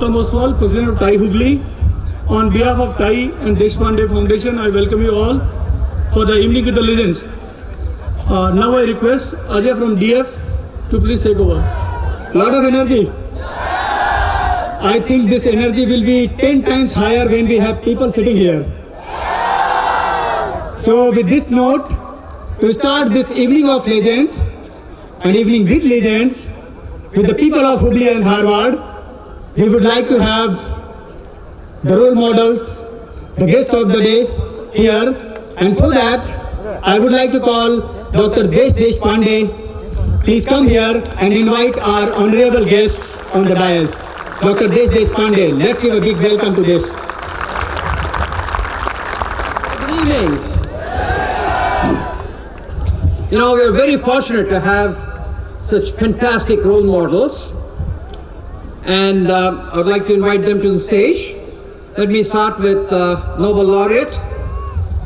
Gautam Oswal, President of TIE Hubli. On behalf of TIE and Deshpande Foundation, I welcome you all for the evening with the legends. Now I request Ajay from DF to please take over. Lot of energy. I think this energy will be 10 times higher when we have people sitting here. So with this note, to start this evening of legends, an evening with legends, with the people of Hubli and Dharwad, we would like to have the role models, the guest of the day here, and for that, I would like to call Dr. Deshpande. Please come here and invite our honorable guests on the dais. Dr. Deshpande, let's give a big welcome to Desh. Good evening. You know, we are very fortunate to have such fantastic role models, and I would like to invite them to the stage. Let me start with Nobel Laureate,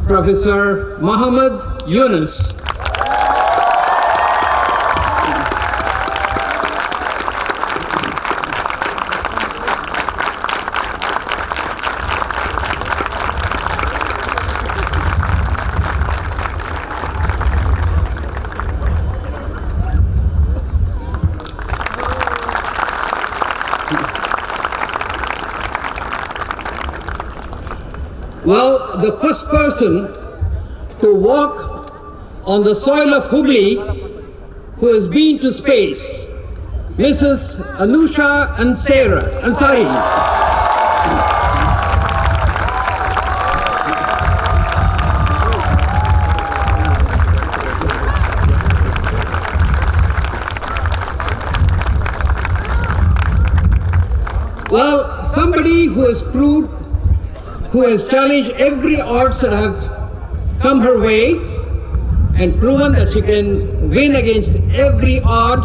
Professor Muhammad Yunus. Well, the first person to walk on the soil of Hubli who has been to space, Mrs. Anousheh Ansari. Well, somebody who has challenged every odds that have come her way and proven that she can win against every odd,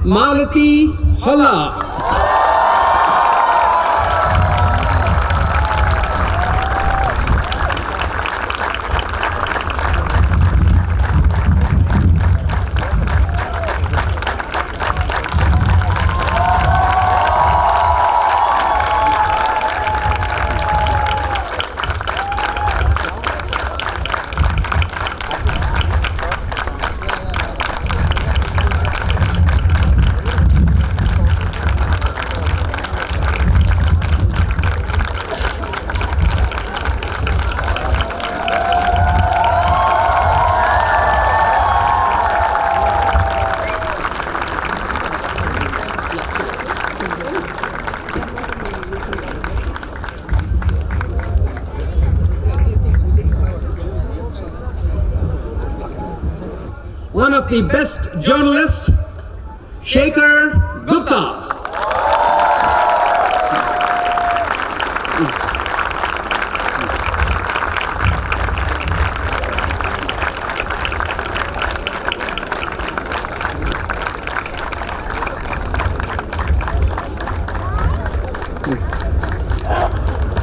Malathi Holla. One of the best journalists, Shekhar Gupta.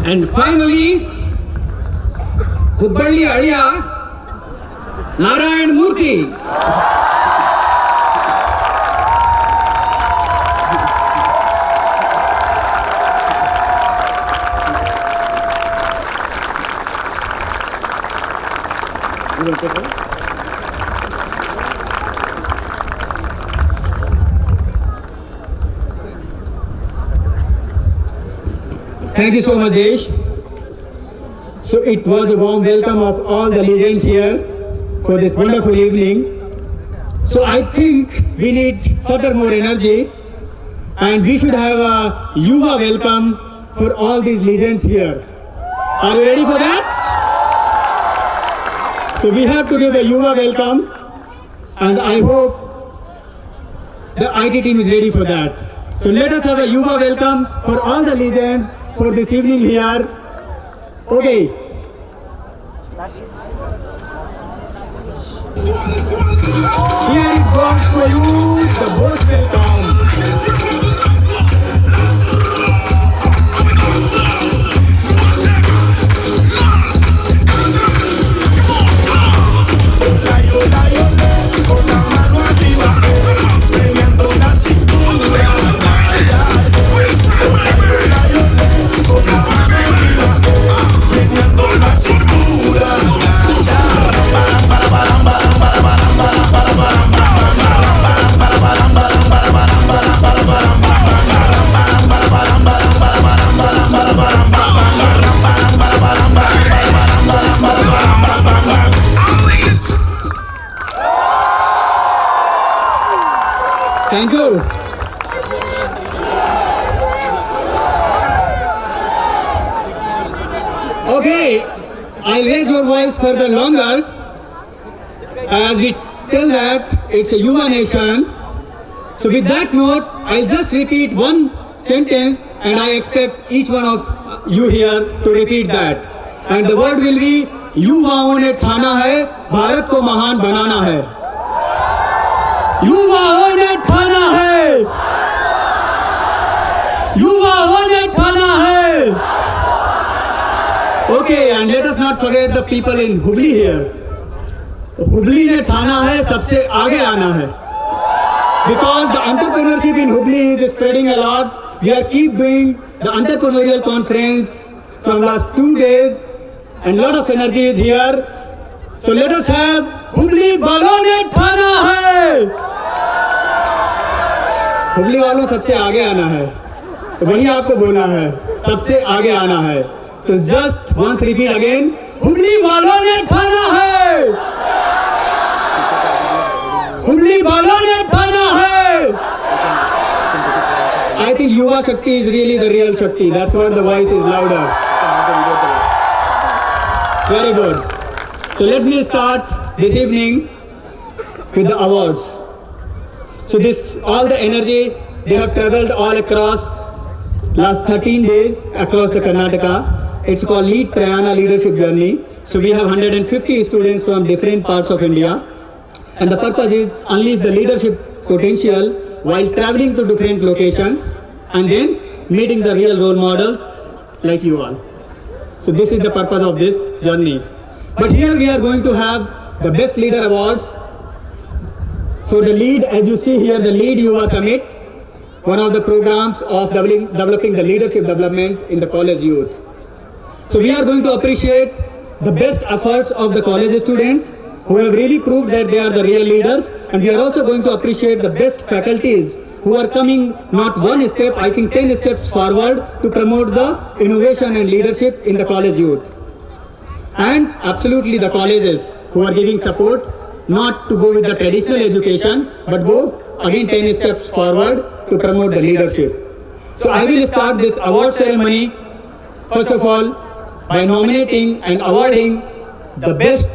And finally, Hubballi Aliya, Narayana Murthy. Thank you so much, Desh. So it was a warm welcome of all the legends here for this wonderful evening. So I think we need further more energy, and we should have a Yuva welcome for all these legends here. Are you ready for that? So we have to give a Yuva welcome, and I hope the IT team is ready for that. So let us have a Yuva welcome for all the legends for this evening here. Okay. Here it goes for you, the most welcome. Thank you. Okay, I'll raise your voice further longer as we tell that it's a Yuva nation. So with that note, I'll just repeat one sentence and I expect each one of you here to repeat that. And the word will be, युवाओं ने ठाना है भारत को महान बनाना है. युवाओं ने ठाना है. युवाओं ने ठाना है. Okay, and let us not forget the people in Hubli here. Hubli ने ठाना है सबसे आगे आना है. Because the entrepreneurship in Hubli is spreading a lot. We are keep doing the entrepreneurial conference from last 2 days and lot of energy is here. So let us have Hubli वालों ने ठाना है. Hubli वालों सबसे आगे आना है. तो वही आपको बोलना है, सबसे आगे आना है. तो just once repeat again, Hubli वालों ने ठाना है. Hubli वालों ने ठाना है. I think Yuva Shakti is really the real Shakti. That's why the voice is louder. Very good. So let me start this evening with the awards. So this, all the energy, they have traveled all across last 13 days across the Karnataka. It's called Lead Prayana Leadership Journey. So we have 150 students from different parts of India. And the purpose is unleash the leadership potential while traveling to different locations and then meeting the real role models like you all. So this is the purpose of this journey. But here we are going to have the Best Leader Awards for the lead, as you see here, the Lead Yuva Summit, one of the programs of developing the leadership development in the college youth. So we are going to appreciate the best efforts of the college students who have really proved that they are the real leaders, and we are also going to appreciate the best faculties who are coming not one step, I think 10 steps forward to promote the innovation and leadership in the college youth. And absolutely the colleges who are giving support not to go with the traditional education but go again 10 steps forward to promote the leadership. So I will start this award ceremony first of all by nominating and awarding the best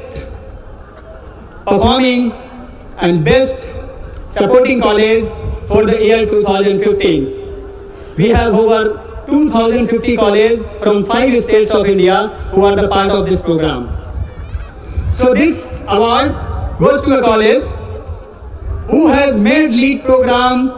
performing and best supporting college for the year 2015. We have over 2050 colleges from 5 states of India who are the part of this program. So this award goes to a college who has made LEAD program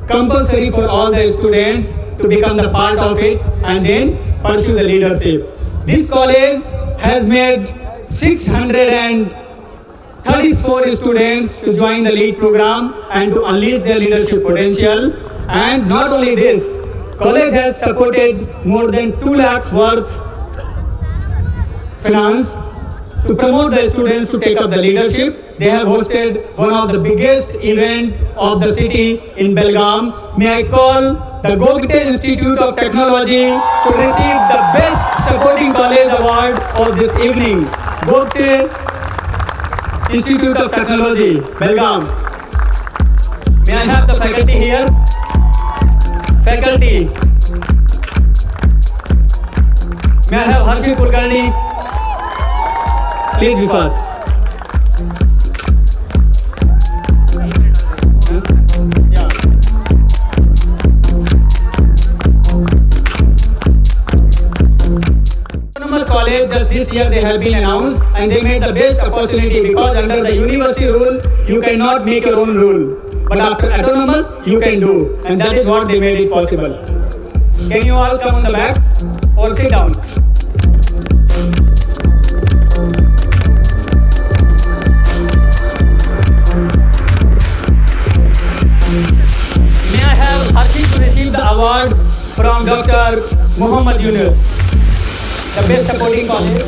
compulsory for all the students to become the part of it and then pursue the leadership. This college has made 634 students to join the LEAD program and to unleash their leadership potential. And not only this, college has supported more than 2 lakh worth finance to promote the students to take up the leadership. They have hosted one of the biggest event of the city in Belgaum. May I call the Gupta Institute of Technology to receive the Best Supporting College Award of this evening. Gupta Institute of Technology, Belgaum. May I have the faculty here? Faculty. May I have Harshit Kulkarni? Please be fast. College just this year they have been announced and they made the best opportunity because under the university rule you cannot make your own rule, but after autonomous you can do, and that is what they made it possible. Can you all come on the back or sit down? May I have Harshit to receive the award from Dr. Muhammad Yunus, the best supporting college.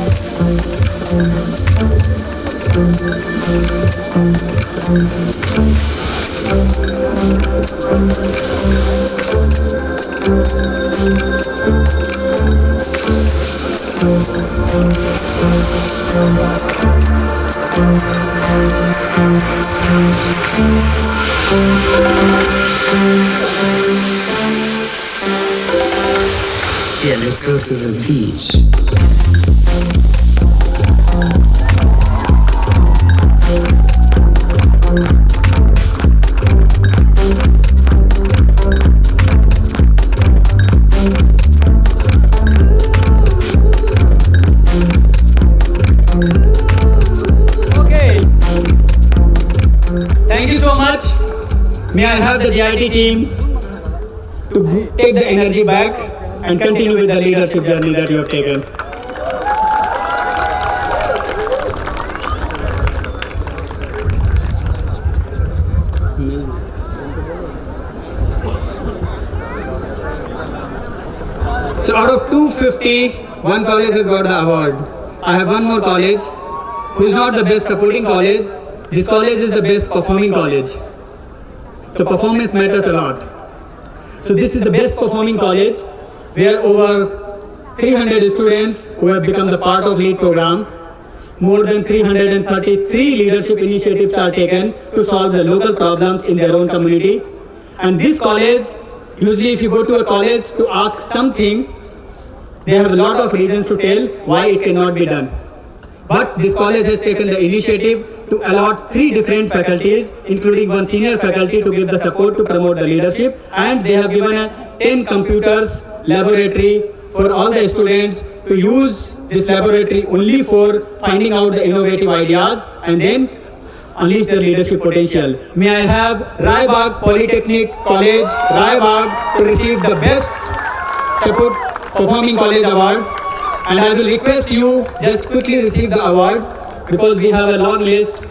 Yeah, let's go to the beach. Okay. Thank you so much. May I have the GIT team to take the energy back and continue with the leadership journey that you have taken. So out of 250, one college has got the award. I have one more college who is not the best supporting college. This college is the best performing college. The performance matters a lot. So this is the best performing college where over 300 students who have become the part of LEAD program. More than 333 leadership initiatives are taken to solve the local problems in their own community. And this college, usually if you go to a college to ask something, they have a lot of reasons to tell why it cannot be done. But this college has taken the initiative to allot 3 different faculties, including one senior faculty to give the support to promote the leadership. And they have given a 10 computers laboratory for all the students to use this laboratory only for finding out the innovative ideas and then unleash their leadership potential. May I have Raibagh Polytechnic College, Raibagh, to receive the best support performing college award. And I will request you just quickly receive the award because we have a long list.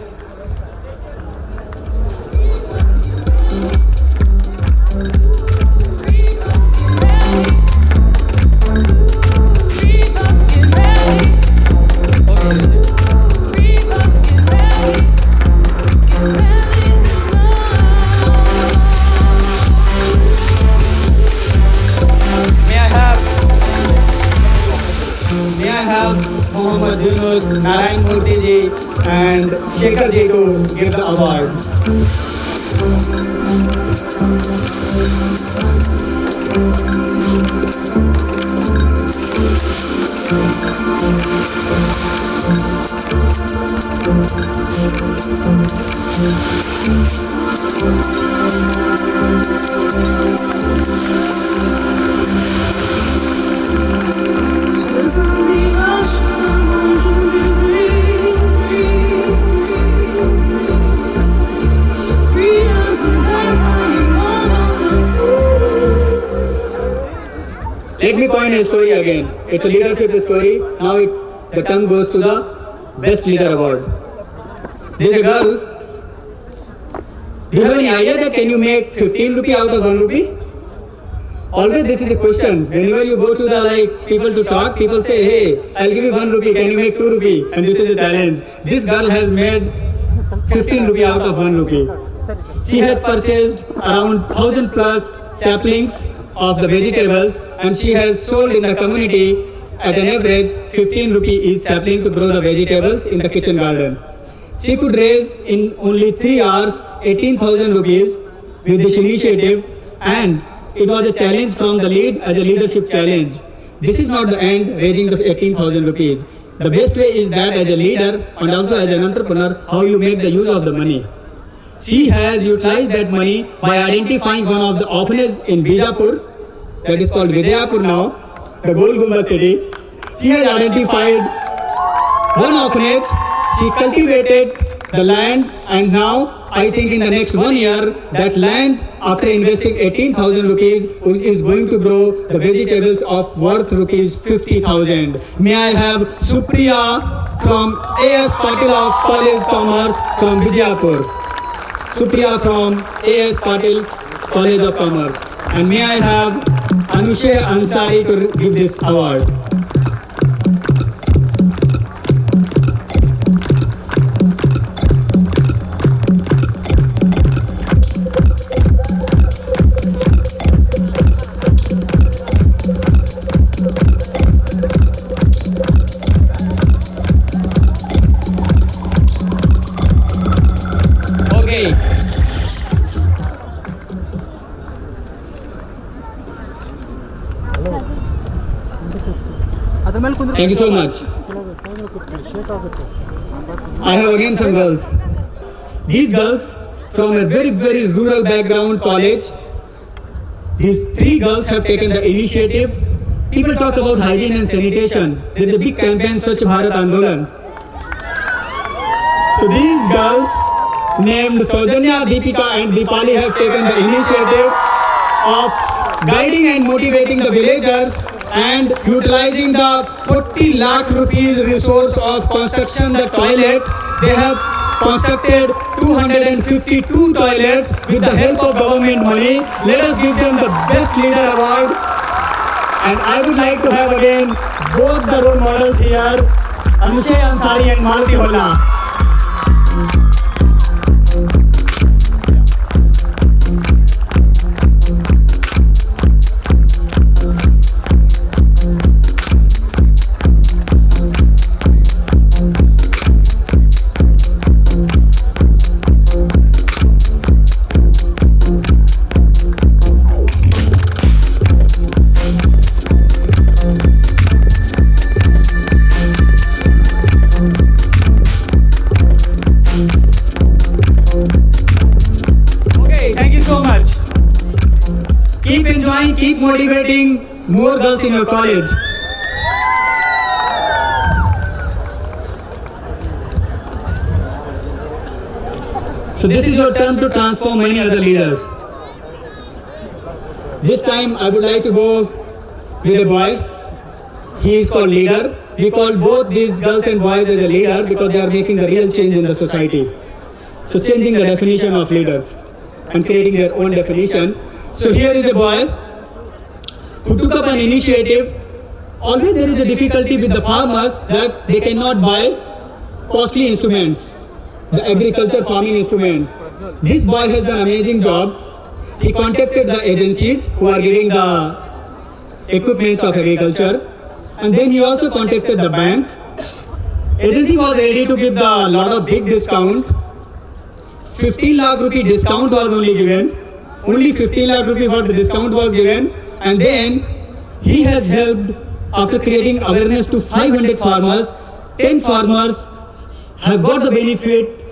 Yunus, Narayana Murthy ji and Shekhar ji to give the award. Let me coin a story again. It's a leadership story. Now the tongue goes to the Best Leader Award. There's a girl. Do you have any idea that can you make 15 rupee out of 1 rupee? Always this is a question. Whenever you go to the people to talk, people say, hey, I'll give you 1 rupee, can you make 2 rupee? And this is a challenge. This girl has made 15 rupee out of 1 rupee. She has purchased around 1,000 plus saplings of the vegetables and she has sold in the community at an average 15 rupee each sapling to grow the vegetables in the kitchen garden. She could raise in only 3 hours 18,000 rupees with this initiative, and it was a challenge from the lead as a leadership challenge. This is not the end, raising the 18,000 rupees. The best way is that as a leader and also as an entrepreneur, how you make the use of the money. She has utilized that money by identifying one of the orphanages in Bijapur, that is called Vijayapur now, the Gol Gumbad city. She has identified one orphanage, she cultivated the land, and now I think in the next 1 year, that land, after investing 18,000 rupees, is going to grow the vegetables of worth rupees 50,000. May I have Supriya from A.S. Patil of College Commerce from Bijapur. Supriya from A.S. Patil College of Commerce. And may I have Anousheh Ansari to give this award. Thank you so much. I have again some girls. These girls from a very, very rural background college. These 3 girls have taken the initiative. People talk about hygiene and sanitation. There is a big campaign, Swachh Bharat Andolan. So these girls named Saujanya, Deepika and Deepali have taken the initiative of guiding and motivating the villagers and utilizing the 40 lakh rupees resource of construction the toilet. They have constructed 252 toilets with the help of government money. Let us give them the Best Leader Award. And I would like to have again both the role models here, Anousheh Ansari and Malathi Holla. Keep enjoying, keep motivating more girls in your college. So this is your turn to transform many other leaders. This time I would like to go with a boy. He is called leader. We call both these girls and boys as a leader because they are making the real change in the society. So changing the definition of leaders and creating their own definition. So here is a boy who took up an initiative. Always there is a difficulty with the farmers that they cannot buy costly instruments, the agriculture farming instruments. This boy has done an amazing job. He contacted the agencies who are giving the equipments of agriculture, and then he also contacted the bank. Agency was ready to give the lot of big discount. 15 lakh rupee discount was only given. Only 15 lakh rupee worth the discount was given, and then he has helped after creating awareness to 500 farmers. 10 farmers have got the benefit.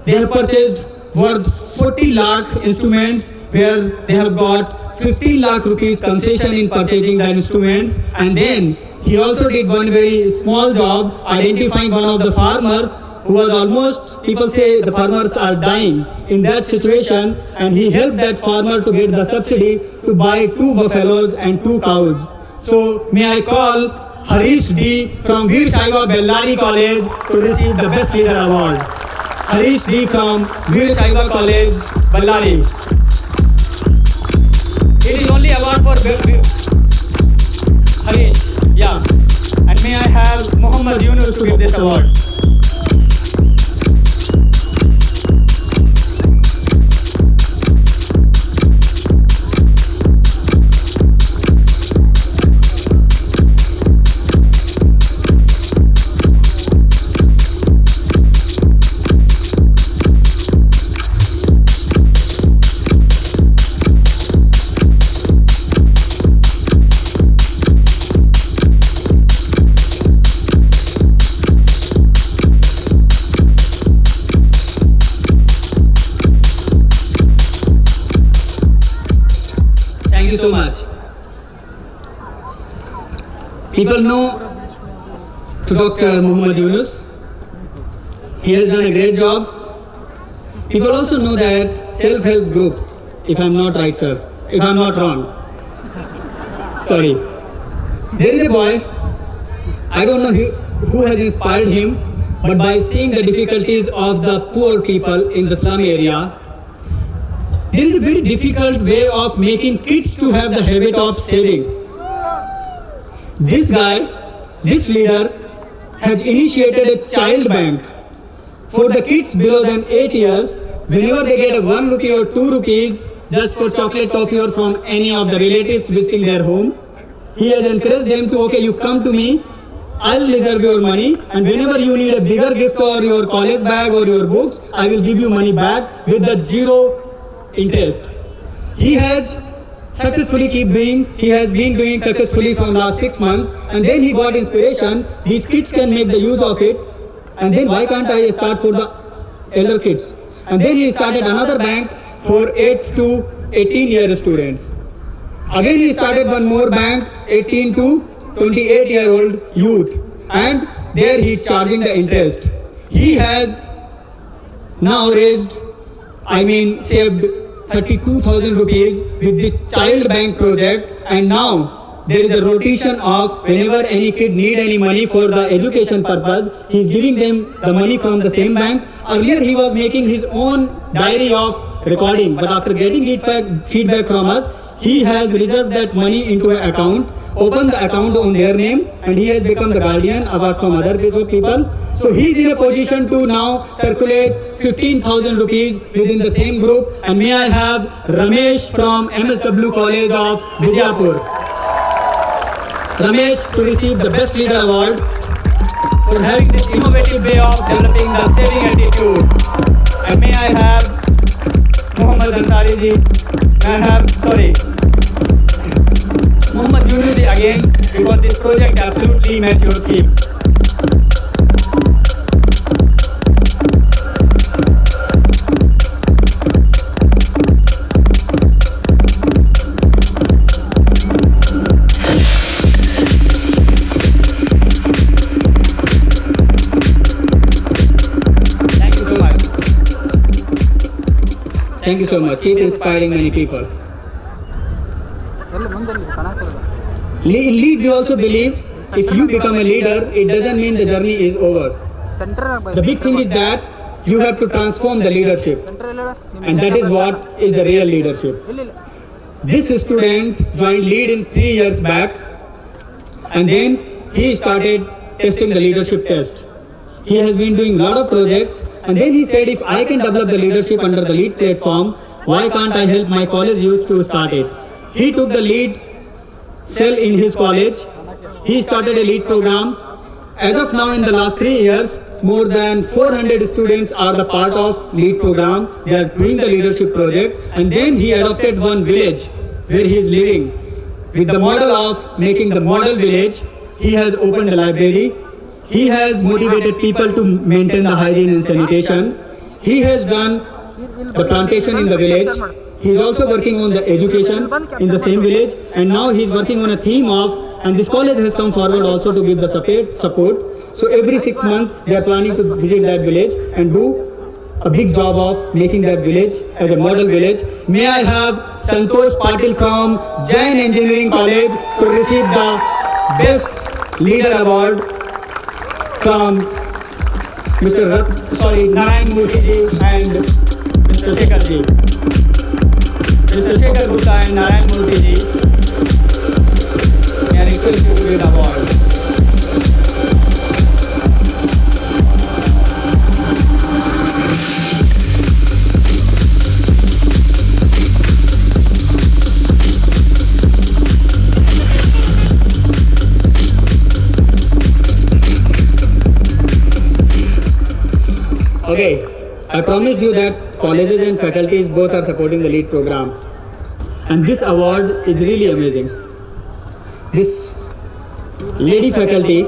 They have purchased worth 40 lakh instruments where they have got 15 lakh rupees concession in purchasing the instruments. And then he also did one very small job identifying one of the farmers who was almost, people say the farmers are dying in that situation, and he helped that farmer to get the subsidy to buy 2 buffaloes and 2 cows. So may I call Harish D from Veer Shaiva Bellari College to receive the Best Leader Award. Harish D from Veer Shaiva College, Bellari. It is only award for Harish, yeah. And may I have Muhammad Yunus to give this award. Thank you so much. People know to Dr. Muhammad Yunus. He has done a great job. People also know that self-help group, if I'm not right, sir, if I'm not wrong. Sorry. There is a boy, I don't know who has inspired him, but by seeing the difficulties of the poor people in the slum area, there is a very difficult way of making kids to have the habit of saving. This guy, this leader, has initiated a child bank for the kids below than 8 years. Whenever they get a 1 rupee or 2 rupees just for chocolate toffee or from any of the relatives visiting their home, he has encouraged them to, okay, you come to me, I'll reserve your money, and whenever you need a bigger gift or your college bag or your books, I will give you money back with the 0 interest. He has successfully keep doing. He has been doing successfully from last 6 months, and then he got inspiration. These kids can make the use of it, and then why can't I start for the elder kids? And then he started another bank for 8 to 18-year students. Again he started one more bank, 18 to 28-year-old youth, and there he is charging the interest. He has now saved 32,000 rupees with this child bank project, and now there is a rotation of whenever any kid need any money for the education purpose, he is giving them the money from the same bank. Earlier he was making his own diary of recording, but after getting feedback from us, he has reserved that money into an account, opened the account on their name, and he has become the guardian apart from other people. So he is in a position to now circulate 15,000 rupees within the same group. And may I have Ramesh from MSW College of Bijapur. Ramesh to receive the Best Leader Award for having this innovative way of developing the saving attitude. And may I have Ansari ji. Muhammad Yunus again, because this project absolutely met your theme. Thank you so much. Keep inspiring many people. In lead, we also believe if you become a leader, it doesn't mean the journey is over. The big thing is that you have to transform the leadership, and that is what is the real leadership. This student joined lead in 3 years back, and then he started testing the leadership test. He has been doing a lot of projects, and then he said, if I can develop the leadership under the lead platform, why can't I help my college youth to start it? He took the lead cell in his college. He started a lead program. As of now, in the last 3 years, more than 400 students are the part of lead program. They are doing the leadership project, and then he adopted one village where he is living. With the model of making the model village, he has opened a library. He has motivated people to maintain the hygiene and sanitation. He has done the plantation in the village. He is also working on the education in the same village, and now he is working on a theme of, and this college has come forward also to give the support. So every 6 months they are planning to visit that village and do a big job of making that village as a model village. May I have Santosh Patil from Jain Engineering College to receive the Best Leader Award from Narayana Murthy and Mr. Shekhar ji. Mr. Shekhar Gupta and Narayana Murthy ji, may I request you to give the award. Okay, I promised you that colleges and faculties both are supporting the LEAD program, and this award is really amazing. This lady faculty,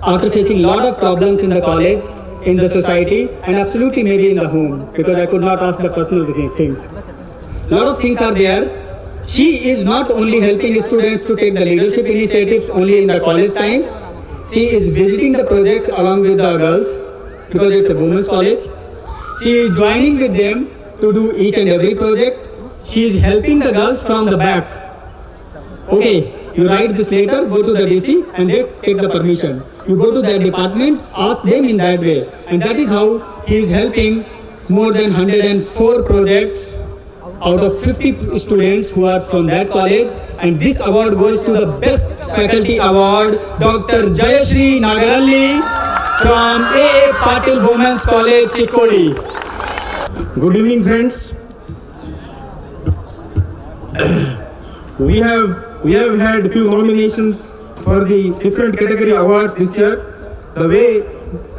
after facing a lot of problems in the college, in the society, and absolutely maybe in the home, because I could not ask the personal things. A lot of things are there. She is not only helping students to take the leadership initiatives only in the college time, she is visiting the projects along with the girls, because it's a women's college. She is joining with them to do each and every project. She is helping the girls from the back. Okay, you write this letter, go to the DC, and they take the permission. You go to their department, ask them in that way. And that is how he is helping more than 104 projects out of 50 students who are from that college. And this award goes to the Best Faculty Award, Dr. Jayashree Nagaralli from A. Patil Women's College, Chikkodi. Good evening, friends. We have had a few nominations for the different category awards this year. The way,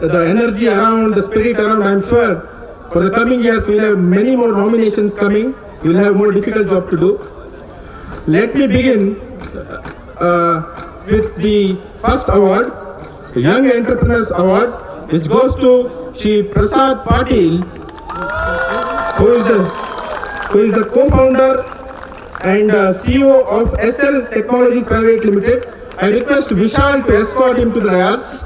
the energy around, the spirit around, I'm sure for the coming years we'll have many more nominations coming. You'll have more difficult job to do. let me begin with the first award, Young Entrepreneurs Award, which goes to Shri Prasad Patil, who is the co-founder and CEO of SL Technologies Private Limited. I request Vishal to escort him to the dais.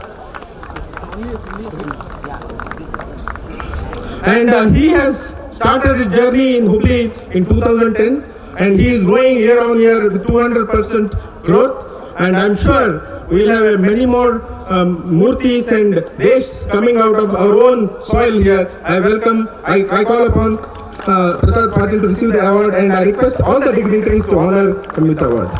And he has started a journey in Hubli in 2010, and he is growing year on year with 200% growth. And I'm sure we'll have many more Murthys and Desh coming out of our own soil here. I call upon Prasad Patil to receive the award, and I request all the dignitaries to honor him with the award.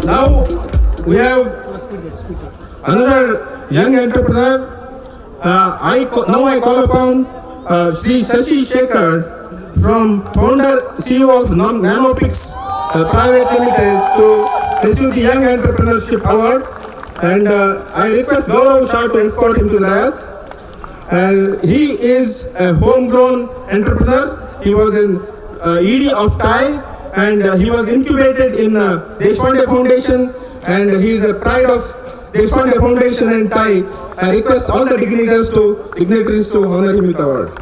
Now we have another young entrepreneur. I call upon Sri Shekhar, from founder CEO of Nanopix Private Limited, to receive the Young Entrepreneurship Award. And I request Gaurav Shah to escort him to the dais. And he is a homegrown entrepreneur. He was an ED of Thai, and he was incubated in Deshpande Foundation, and he is a pride of Deshpande Foundation and Thai. I request all the dignitaries to honor him with the award.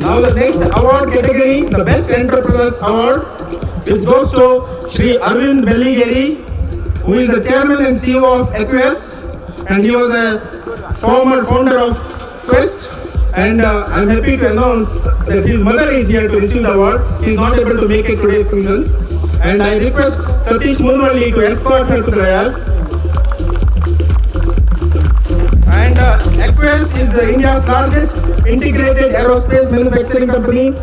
Now the next award category, the Best Entrepreneurs Award, which goes to Shri Arvind Belligeri, who is the Chairman and CEO of Equus, and he was a former founder of Quest. And I'm happy to announce that his mother is here to receive the award. She is not able to make it today function. And I request Satish Munwalli to escort her to the dais. And Equus is India's largest integrated aerospace manufacturing company.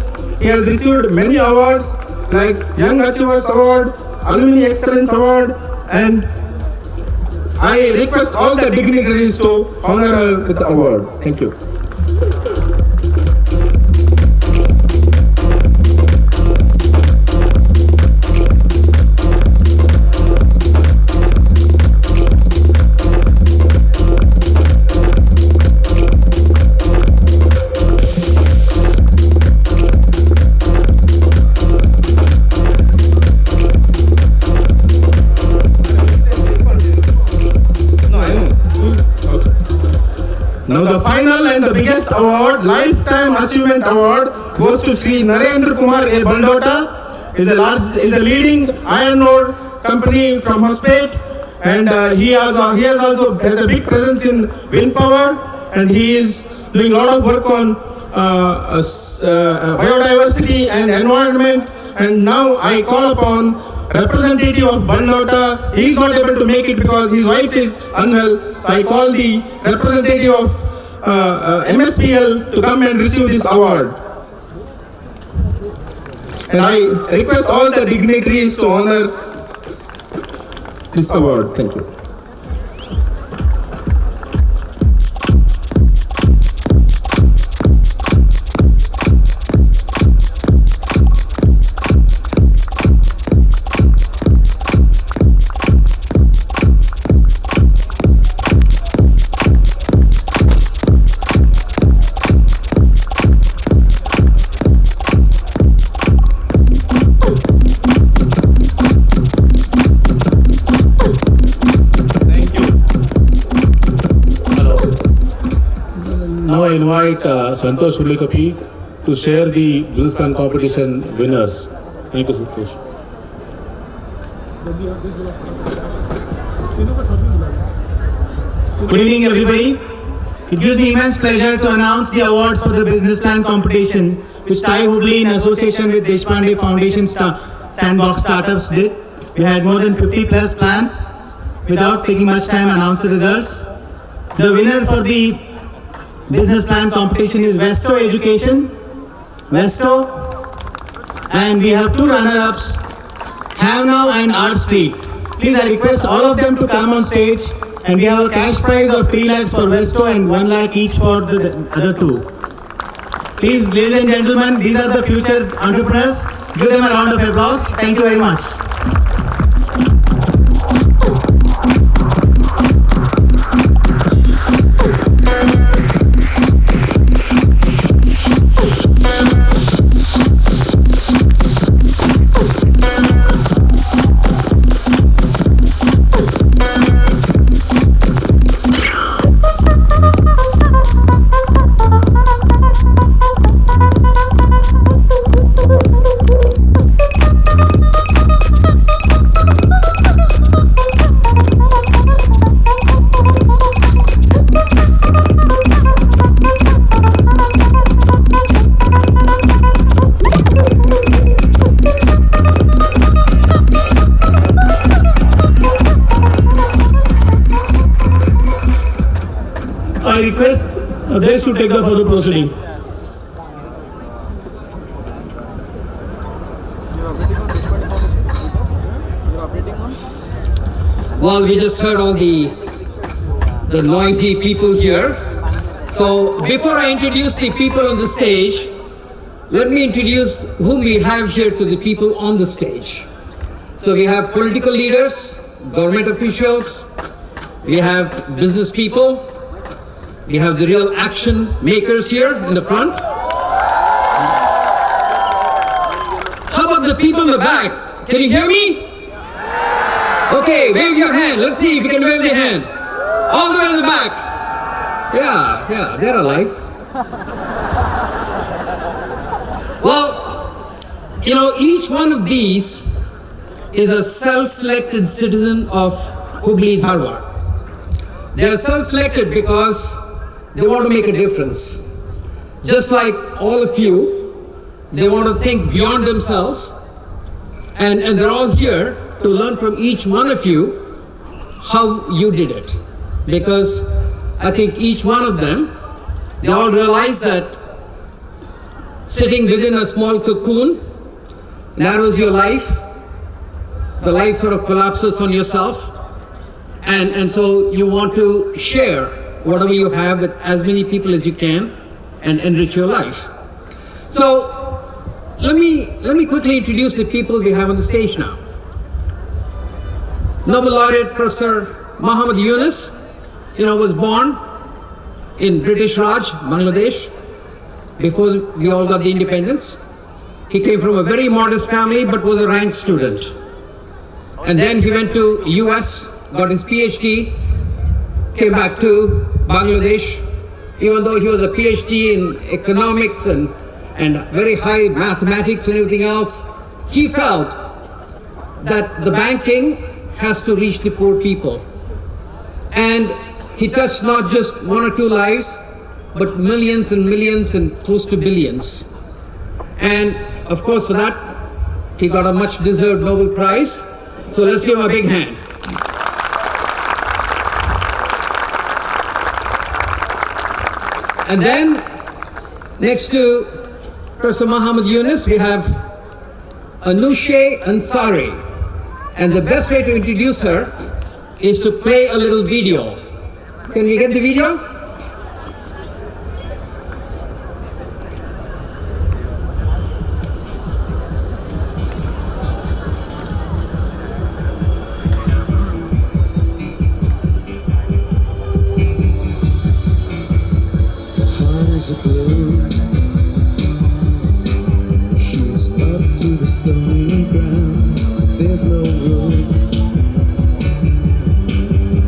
He has received many awards like Young Achievers Award, Alumni Excellence Award, and I request all the dignitaries to honor her with the award. Thank you. Now the final and the biggest award, Lifetime Achievement Award, goes to Sri Narendra Kumar A. Bandota. Is the leading iron ore company from Hospate, and he has a big presence in wind power, and he is doing a lot of work on biodiversity and environment. And now I call upon representative of Bandota. He is not able to make it because his wife is unwell. So I call the representative of MSPL to come and receive this award. And I request all the dignitaries to honor this award. Thank you. I invite Santosh Ulikapi to share the business plan competition winners. Thank you, Santosh. Good evening, everybody. It gives me immense pleasure to announce the awards for the business plan competition, which TIE Hubli in association with Deshpande Foundation Sandbox Startups did. We had more than 50 plus plans. Without taking much time, announce the results. The winner for the business plan competition is Vesto Education. Vesto. And we have two runner-ups, Have Now and R Street. Please, I request all of them to come on stage. And we have a cash prize of 3 lakhs for Vesto and 1 lakh each for the other two. Please, ladies and gentlemen, these are the future entrepreneurs. Give them a round of applause. Thank you very much. I request Desh to take the further proceeding. Well, we just heard all the noisy people here. So before I introduce the people on the stage, let me introduce whom we have here to the people on the stage. So we have political leaders, government officials, we have business people, we have the real action makers here in the front. How about the people in the back? Can you hear me? Okay, wave your hand. Let's see if you can wave your hand. All the way in the back. Yeah, they're alive. Well, you know, each one of these is a self-selected citizen of Hubli, Dharwad. They are self-selected because they want to make a difference. Just like all of you, they want to think beyond themselves, and they're all here to learn from each one of you how you did it. Because I think each one of them, they all realize that sitting within a small cocoon narrows your life. The life sort of collapses on yourself. And so you want to share whatever you have with as many people as you can and enrich your life. So let me quickly introduce the people we have on the stage now. Nobel Laureate Professor Muhammad Yunus, was born in British Raj, Bangladesh, before we all got the independence. He came from a very modest family but was a ranked student. And then he went to US, got his PhD, came back to Bangladesh, even though he was a PhD in economics and very high mathematics and everything else. He felt that the banking has to reach the poor people. And he touched not just 1 or 2 lives, but millions and millions and close to billions. And of course for that, he got a much deserved Nobel Prize. So let's give him a big hand. And then next to Professor Muhammad Yunus, we have Anousheh Ansari. And the best way to introduce her is to play a little video. Can we get the video? A blue shoots up through the stony ground. There's no room,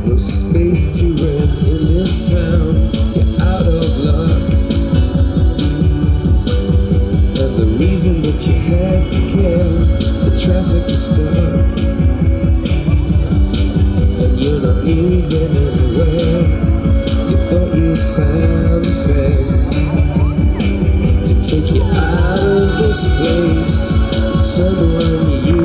no space to rent in this town. You're out of luck. stuck, and you're not moving anywhere. You thought you found a friend to take you out of this place. Someone you.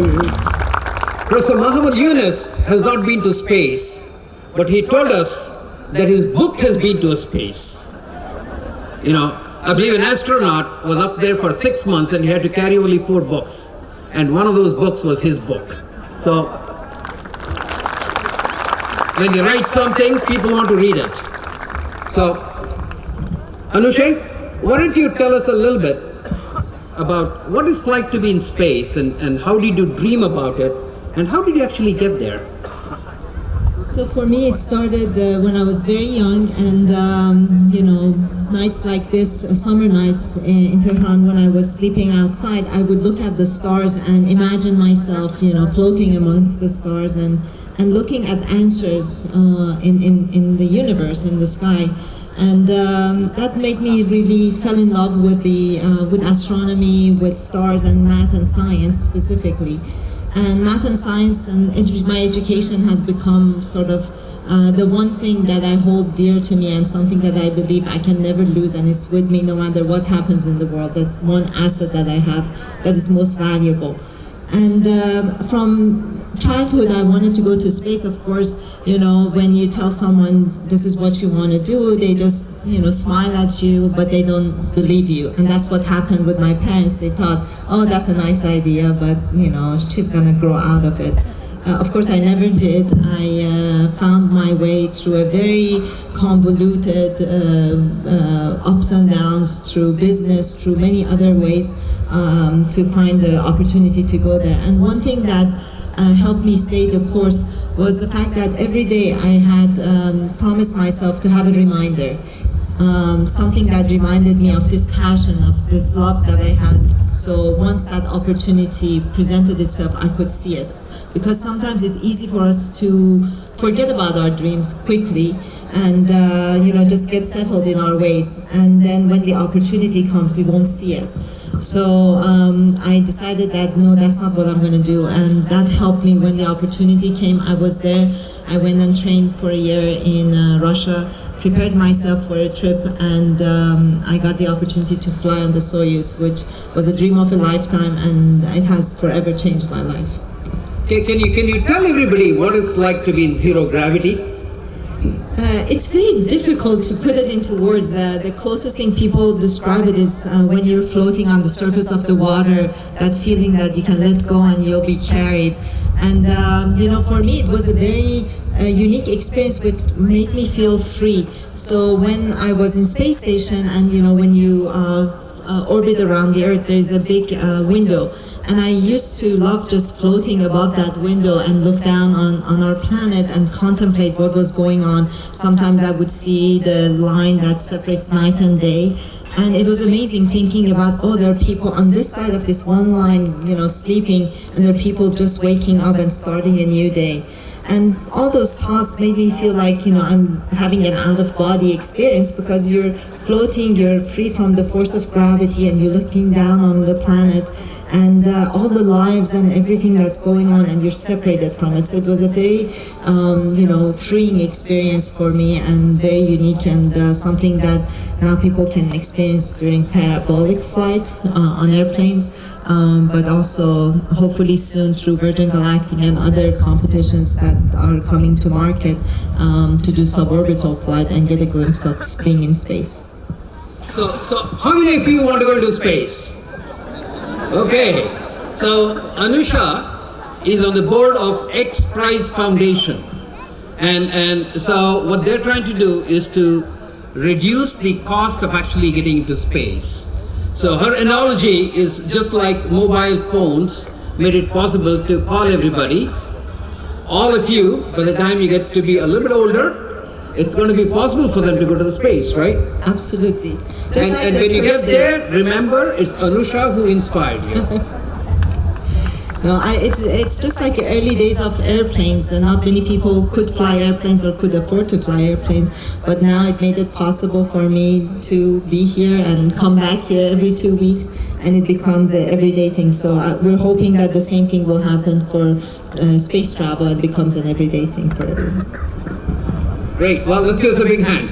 Professor Muhammad Yunus has not been to space, but he told us that his book has been to a space. You know, I believe an astronaut was up there for 6 months and he had to carry only 4 books. And one of those books was his book. So, when you write something, people want to read it. So, Anousheh, why don't you tell us a little bit about what it's like to be in space and how did you dream about it and how did you actually get there? So for me, it started when I was very young, and nights like this, summer nights in Tehran, when I was sleeping outside, I would look at the stars and imagine myself, floating amongst the stars and looking at answers in the universe, in the sky. And that made me really fell in love with astronomy, with stars and math and science specifically. And math and science and my education has become sort of the one thing that I hold dear to me and something that I believe I can never lose, and it's with me no matter what happens in the world. That's one asset that I have that is most valuable. And from childhood, I wanted to go to space. Of course, when you tell someone this is what you want to do, they just, smile at you, but they don't believe you. And that's what happened with my parents. They thought, oh, that's a nice idea, but, she's going to grow out of it. Of course, I never did. I found my way through a very convoluted ups and downs, through business, through many other ways, to find the opportunity to go there. And one thing that helped me stay the course was the fact that every day I had promised myself to have a reminder, something that reminded me of this passion, of this love that I had. So once that opportunity presented itself, I could see it. Because sometimes it's easy for us to forget about our dreams quickly and just get settled in our ways. And then when the opportunity comes, we won't see it. So I decided that no, that's not what I'm going to do, and that helped me when the opportunity came. I was there. I went and trained for a year in Russia, prepared myself for a trip, and I got the opportunity to fly on the Soyuz, which was a dream of a lifetime, and it has forever changed my life. Okay, can you tell everybody what it's like to be in zero gravity? It's very difficult to put it into words. The closest thing people describe it is when you're floating on the surface of the water, that feeling that you can let go and you'll be carried. And for me, it was a very unique experience which made me feel free. So when I was in space station and when you orbit around the Earth, there's a big window. And I used to love just floating above that window and look down on our planet and contemplate what was going on. Sometimes I would see the line that separates night and day. And it was amazing thinking about, there are people on this side of this one line, sleeping, and there are people just waking up and starting a new day. And all those thoughts made me feel like, I'm having an out-of-body experience, because you're floating, you're free from the force of gravity, and you're looking down on the planet and all the lives and everything that's going on, and you're separated from it. So it was a very, freeing experience for me, and very unique, and something that now people can experience during parabolic flight on airplanes. But also hopefully soon through Virgin Galactic and other competitions that are coming to market to do suborbital flight and get a glimpse of being in space. So how many of you want to go into space? Okay, so Anousheh is on the board of X Prize Foundation, and so what they're trying to do is to reduce the cost of actually getting into space. So her analogy is just like mobile phones made it possible to call everybody. All of you, by the time you get to be a little bit older, it's going to be possible for them to go to the space, right? Absolutely. And when you get there, remember, it's Anousheh who inspired you. No, it's just like early days of airplanes, and not many people could fly airplanes or could afford to fly airplanes. But now it made it possible for me to be here and come back here every 2 weeks, and it becomes an everyday thing. So we're hoping that the same thing will happen for space travel. It becomes an everyday thing for everyone. Great. Well, let's give us a big hand.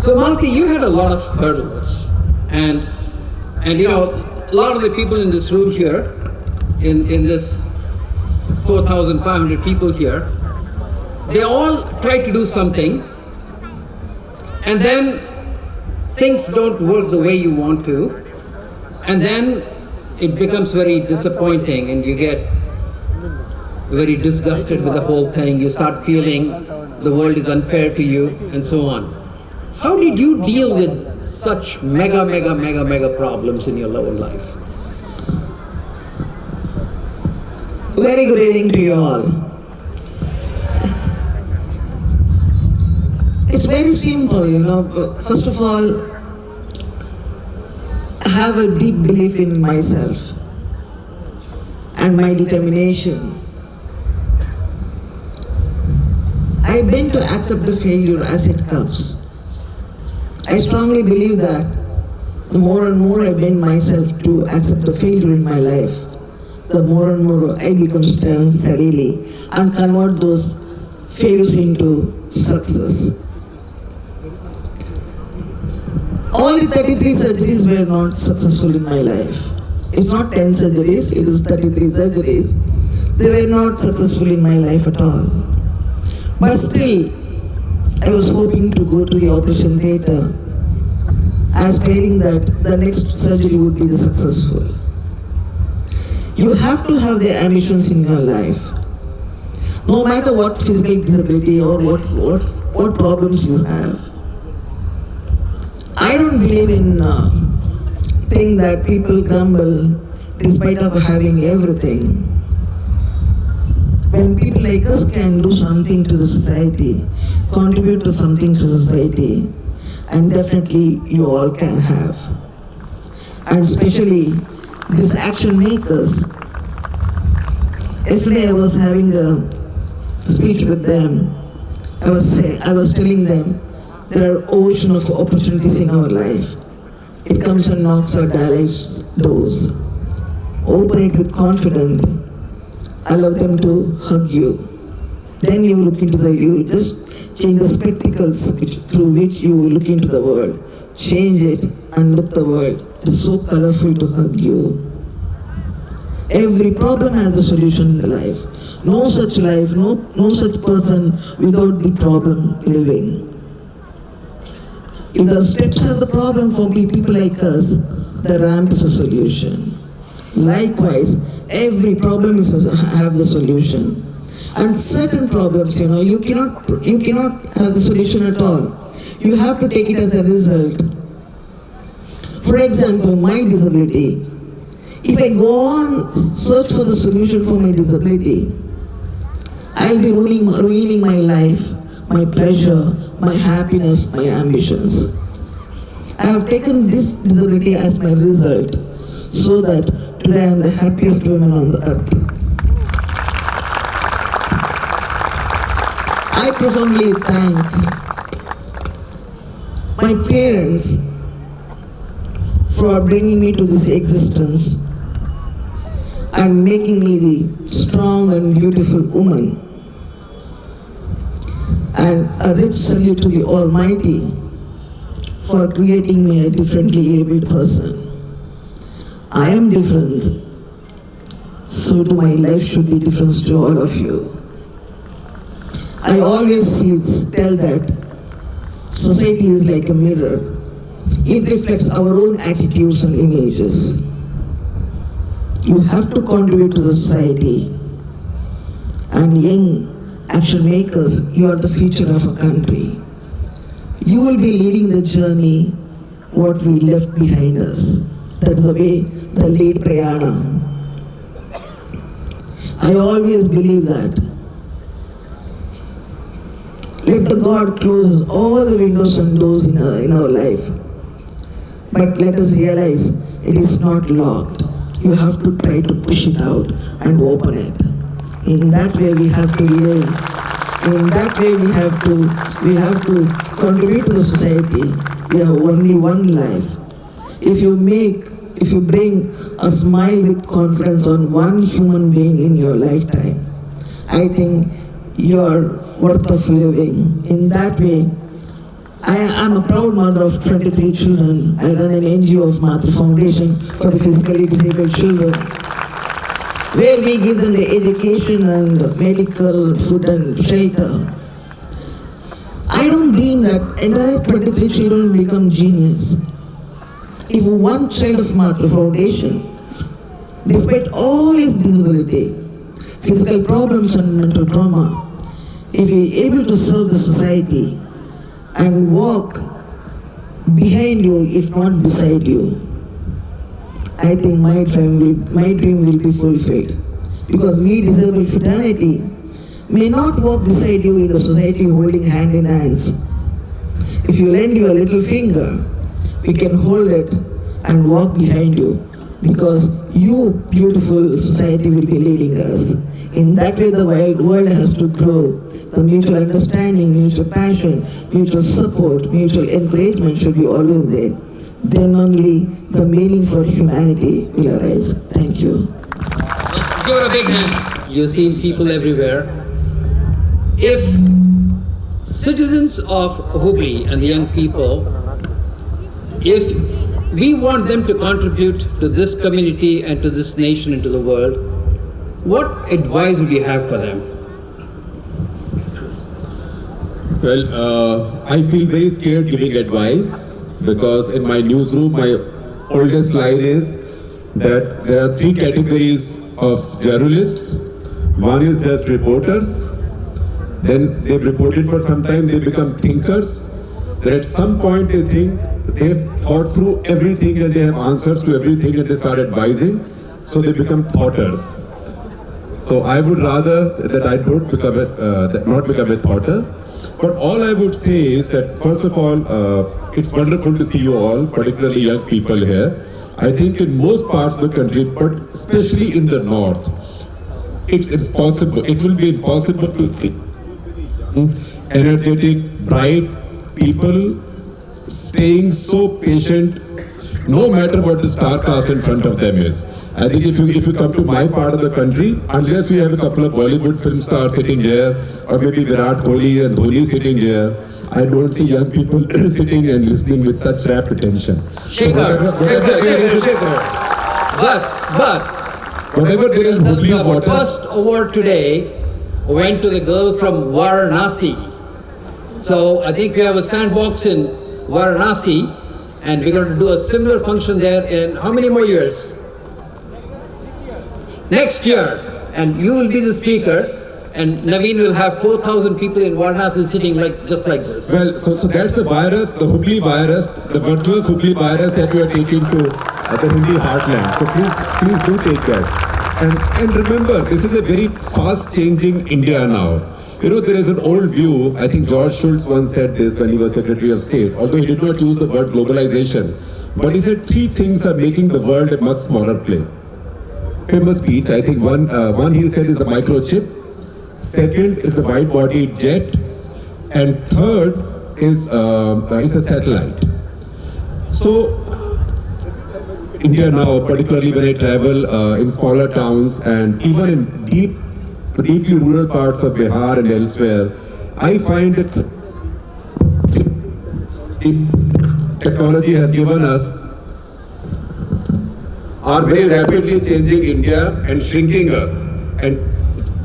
So Malathi, you had a lot of hurdles, and you know, a lot of the people in this room here, in this 4,500 people here, they all try to do something, and then things don't work the way you want to, and then it becomes very disappointing, and you get very disgusted with the whole thing. You start feeling the world is unfair to you, and so on. How did you deal with such mega problems in your own life? Very good evening to you all. It's very simple, you know. First of all, I have a deep belief in myself and my determination. I bend to accept the failure as it comes. I strongly believe that the more and more I bend myself to accept the failure in my life, the more and more I become strong steadily and convert those failures into success. All the 33 surgeries were not successful in my life. It's not 10 surgeries, it is 33 surgeries. They were not successful in my life at all. But still, I was hoping to go to the operation theatre, aspiring that the next surgery would be the successful. You have to have the ambitions in your life. No matter what physical disability or what problems you have. I don't believe in thing that people grumble despite of having everything. When people like us can do something to the society, contribute to something to society, and definitely you all can have. And especially these action makers. Yesterday I was having a speech with them. I was telling them there are ocean of opportunities in our life. It comes and knocks at our life's doors. Open it with confidence. Allow them to hug you. Then you look into you just change the spectacles through which you look into the world. Change it and look the world. It is so colorful to hug you. Every problem has a solution in the life. No such life, no such person without the problem living. If the steps are the problem for people like us, the ramp is a solution. Likewise, every problem have the solution. And certain problems, you know, you cannot have the solution at all. You have to take it as a result. For example, my disability. If I go on search for the solution for my disability, I'll be ruining my life, my pleasure, my happiness, my ambitions. I have taken this disability as my result, so that today I am the happiest woman on the earth. I profoundly thank my parents for bringing me to this existence and making me the strong and beautiful woman. And a rich salute to the Almighty for creating me a differently abled person. I am different, so to my life should be different to all of you. I always tell that society is like a mirror. It reflects our own attitudes and images. You have to contribute to the society. And young action makers, you are the future of a country. You will be leading the journey what we left behind us. That's the way the late Prayana. I always believe that. Let the God close all the windows and doors in our life. But let us realize it is not locked. You have to try to push it out and open it. In that way we have to live. In that way we have to contribute to the society. We have only one life. If you bring a smile with confidence on one human being in your lifetime, I think you're worth of living. In that way, I am a proud mother of 23 children. I run an NGO of Murthy Foundation for the physically disabled children, where we give them the education and medical, food and shelter. I don't dream that entire 23 children will become genius. If one child of Murthy Foundation, despite all his disability, physical problems and mental trauma, if he is able to serve the society and walk behind you, if not beside you, I think my dream will be fulfilled. Because we disabled fraternity may not walk beside you in the society holding hand in hands. If you lend your little finger, we can hold it and walk behind you, because you, beautiful society, will be leading us. In that way, the world has to grow. The mutual understanding, mutual passion, mutual support, mutual encouragement should be always there. Then only the meaning for humanity will arise. Thank you. Give her a big hand. You've seen people everywhere. If citizens of Hubli and the young people, if we want them to contribute to this community and to this nation and to the world, what advice would you have for them? Well, I feel very scared giving advice, because in my newsroom, my oldest line is that there are three categories of journalists. One is just reporters. Then they've reported for some time, they become thinkers. Then at some point they think they've thought through everything and they have answers to everything and they start advising. So they become thoughters. So I would rather that I don't become not become a thoughter. But all I would say is that, first of all, it's wonderful to see you all, particularly young people here. I think in most parts of the country, but especially in the north, it's impossible. It will be impossible to see energetic, bright people staying so patient, no matter what the star cast in front of them is. I think if you come to my part of the country, unless we have a couple of Bollywood film stars sitting here, or maybe Virat Kohli and Dhoni sitting here, I don't see young people sitting and listening with such rapt attention. Shekhar, but whatever there is Hubli the water. first award today went to the girl from Varanasi. So I think we have a sandbox in Varanasi, and we're going to do a similar function there in how many more years? Next year. And you will be the speaker, and Naveen will have 4,000 people in Varanasi sitting just like this. Well, so that's the virus, the Hubli virus, the virtuous Hubli virus that we are taking to the Hindi heartland. So please do take that. And remember, this is a very fast changing India now. You know, there is an old view, I think George Shultz once said this when he was Secretary of State, although he did not use the word globalization, but he said three things are making the world a much smaller place. Famous speech, I think one he said is the microchip, second is the wide-bodied jet, and third is the satellite. So, India now, particularly when I travel in smaller towns and even in deeply rural parts of Bihar and elsewhere, I find that technology has given us are very rapidly changing India and shrinking us and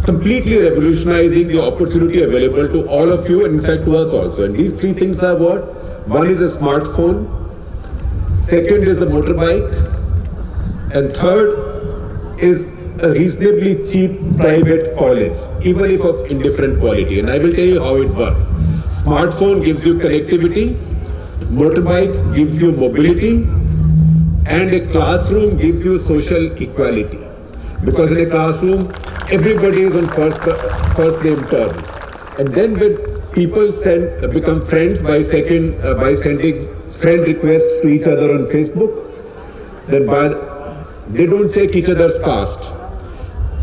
completely revolutionizing the opportunity available to all of you and in fact to us also. And these three things are what? One is a smartphone, second is the motorbike, and third is a reasonably cheap private college, even if of indifferent quality. And I will tell you how it works. Smartphone gives you connectivity, motorbike gives you mobility, and a classroom gives you social equality. Because in a classroom, everybody is on first name terms. And then when people become friends by sending friend requests to each other on Facebook, then they don't check each other's caste.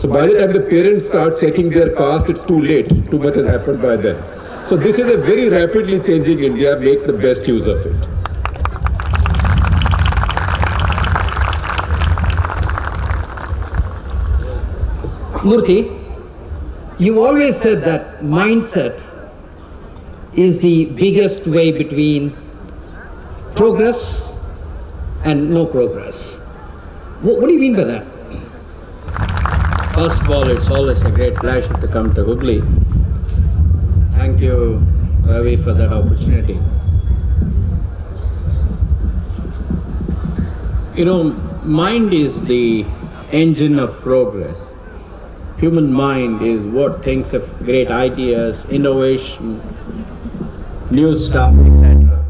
So by the time the parents start checking their caste, it's too late. Too much has happened by then. So this is a very rapidly changing India. Make the best use of it. Murthy, you always said that mindset is the biggest way between progress and no progress. What do you mean by that? First of all, it's always a great pleasure to come to Hubli. Thank you, Ravi, for that opportunity. You know, mind is the engine of progress. Human mind is what thinks of great ideas, innovation, new stuff, etc.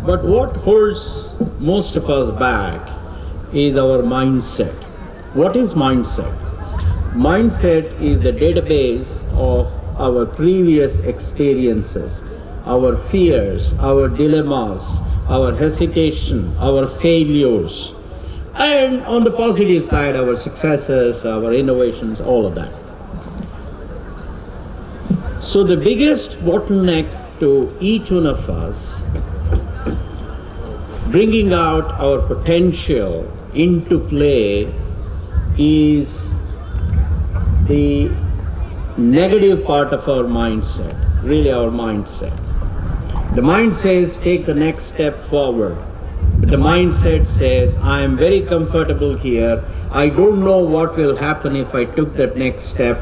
But what holds most of us back is our mindset. What is mindset? Mindset is the database of our previous experiences, our fears, our dilemmas, our hesitation, our failures, and on the positive side, our successes, our innovations, all of that. So the biggest bottleneck to each one of us, bringing out our potential into play, is the negative part of our mindset, really our mindset. The mind says, take the next step forward. But the mindset says, I am very comfortable here. I don't know what will happen if I took that next step,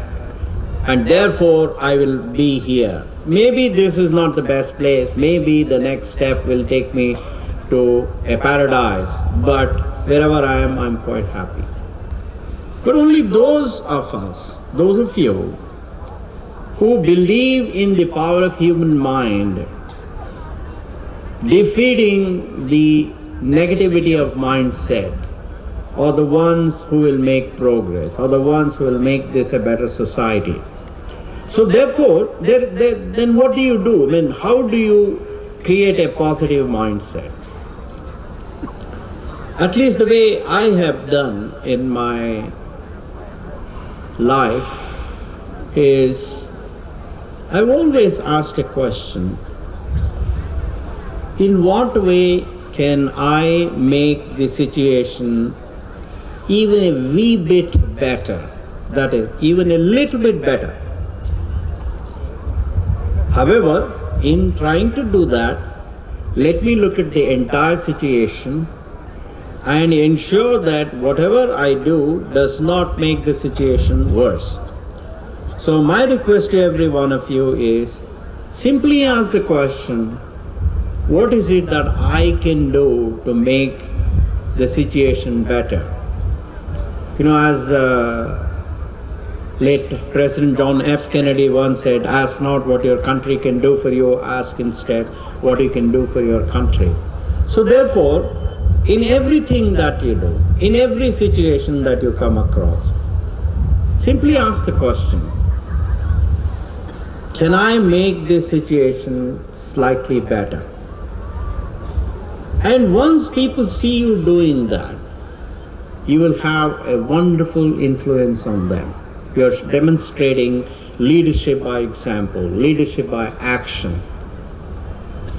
and therefore I will be here. Maybe this is not the best place. Maybe the next step will take me to a paradise. But wherever I am, I'm quite happy. But only those of us, those of you, who believe in the power of human mind, defeating the negativity of mindset, are the ones who will make progress, are the ones who will make this a better society. So therefore, then what do you do? I mean, how do you create a positive mindset? At least the way I have done in my life is, I've always asked a question: in what way can I make the situation even a wee bit better? That is, even a little bit better. However, in trying to do that, let me look at the entire situation and ensure that whatever I do does not make the situation worse. So my request to every one of you is, simply ask the question, what is it that I can do to make the situation better? You know, as late President John F. Kennedy once said, ask not what your country can do for you, ask instead what you can do for your country. So therefore, in everything that you do, in every situation that you come across, simply ask the question, can I make this situation slightly better? And once people see you doing that, you will have a wonderful influence on them. You are demonstrating leadership by example, leadership by action.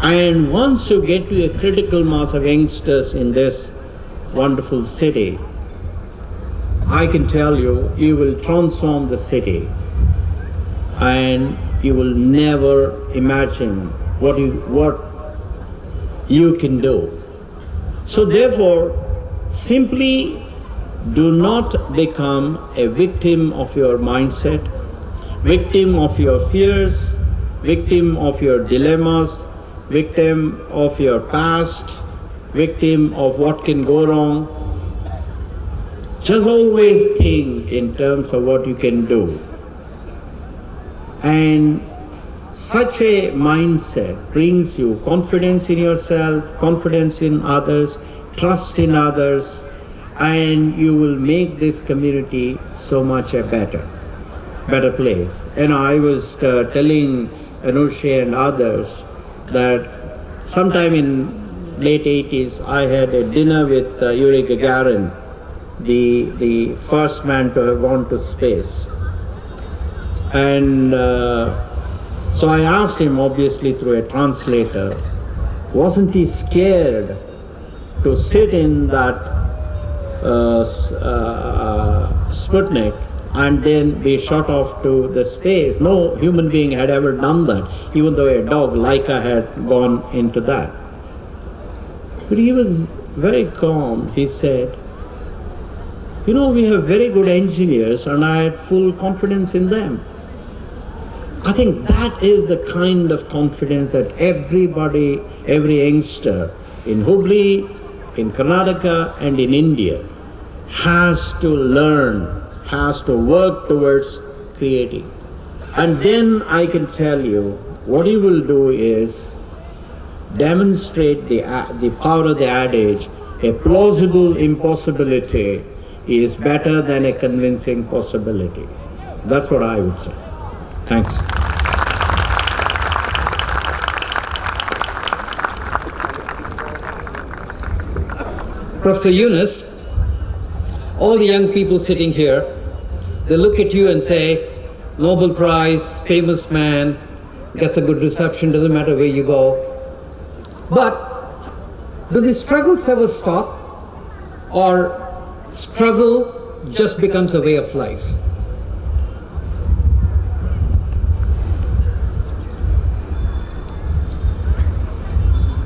And once you get to a critical mass of youngsters in this wonderful city, I can tell you, you will transform the city, and you will never imagine what you can do. So therefore, simply do not become a victim of your mindset, victim of your fears, victim of your dilemmas, victim of your past, victim of what can go wrong. Just always think in terms of what you can do. And such a mindset brings you confidence in yourself, confidence in others, trust in others, and you will make this community so much a better place. And I was telling Anousheh and others that sometime in late 80s, I had a dinner with Yuri Gagarin, the first man to have gone to space. And so I asked him, obviously through a translator, wasn't he scared to sit in that Sputnik and then be shot off to the space? No human being had ever done that, even though a dog, Laika, had gone into that. But he was very calm. He said, you know, we have very good engineers and I had full confidence in them. I think that is the kind of confidence that everybody, every youngster in Hubli, in Karnataka and in India has to learn, has to work towards creating. And then I can tell you, what you will do is demonstrate the power of the adage, a plausible impossibility is better than a convincing possibility. That's what I would say. Thanks. Professor Yunus, all the young people sitting here, they look at you and say, Nobel Prize, famous man, gets a good reception, doesn't matter where you go. But do the struggles ever stop, or struggle just becomes a way of life?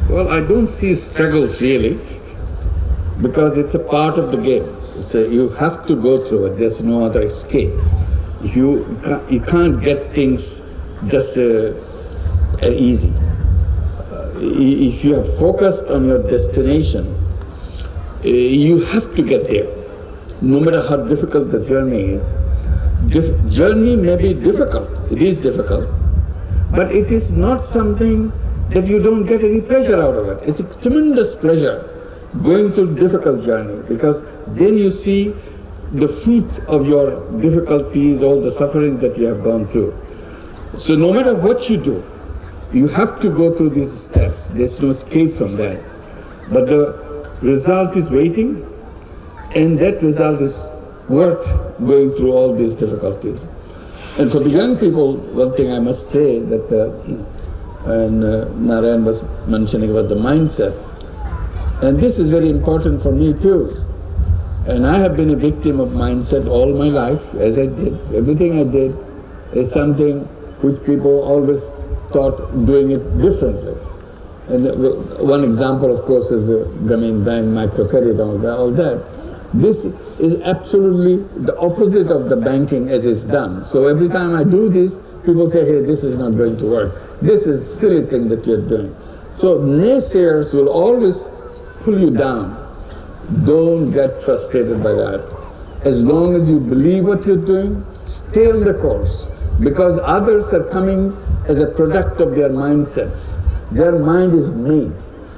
Well, I don't see struggles really, because it's a part of the game. You have to go through it. There's no other escape. You can't get things just easy. If you are focused on your destination, you have to get there, no matter how difficult the journey is. Journey may be difficult. It is difficult, but it is not something that you don't get any pleasure out of it. It's a tremendous pleasure going through difficult journey, because then you see the fruit of your difficulties, all the sufferings that you have gone through. So no matter what you do, you have to go through these steps. There's no escape from that. But the result is waiting, and that result is worth going through all these difficulties. And for the young people, one thing I must say that Narayana was mentioning about the mindset, and this is very important for me too. And I have been a victim of mindset all my life, as I did. Everything I did is something which people always thought doing it differently. And one example, of course, is the Grameen Bank, microcredit, all that. This is absolutely the opposite of the banking as it's done. So every time I do this, people say, hey, this is not going to work. This is a silly thing that you're doing. So naysayers will always pull you down. Don't get frustrated by that. As long as you believe what you're doing, stay on the course, because others are coming as a product of their mindsets. Their mind is made.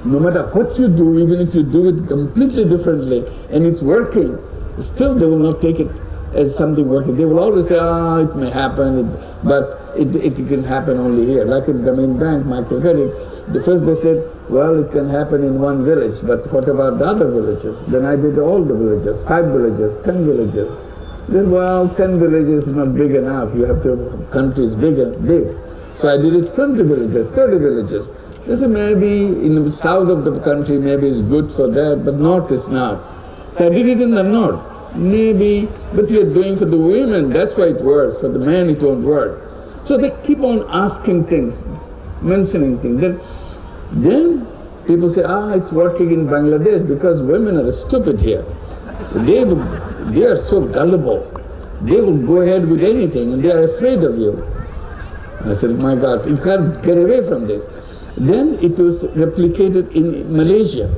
No matter what you do, even if you do it completely differently and it's working, still they will not take it as something working. They will always say, it may happen, but it can happen only here. Like in Grameen Bank, microcredit, the first they said, well, it can happen in one village, but what about the other villages? Then I did all the villages, 5 villages, 10 villages. Then, well, 10 villages is not big enough. You have to, country is big. So I did it 20 villages, 30 villages. They said, maybe in the south of the country, maybe it's good for that, but north is not. So I did it in the north. Maybe, but you're doing for the women, that's why it works. For the man, it won't work. So they keep on asking things, mentioning things. Then people say, it's working in Bangladesh because women are stupid here. They are so gullible. They will go ahead with anything and they are afraid of you. I said, my God, you can't get away from this. Then it was replicated in Malaysia.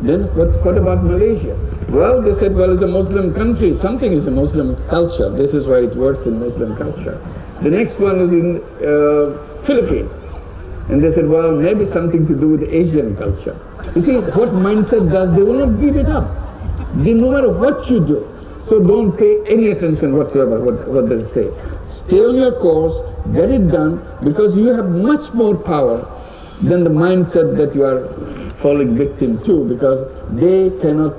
Then what about Malaysia? Well, they said, well, it's a Muslim country. Something is a Muslim culture. This is why it works in Muslim culture. The next one was in Philippines. And they said, well, maybe something to do with Asian culture. You see, what mindset does, they will not give it up. No matter what you do. So don't pay any attention whatsoever what they say. Stay on your course, get it done, because you have much more power then the mindset that you are falling victim to, because they cannot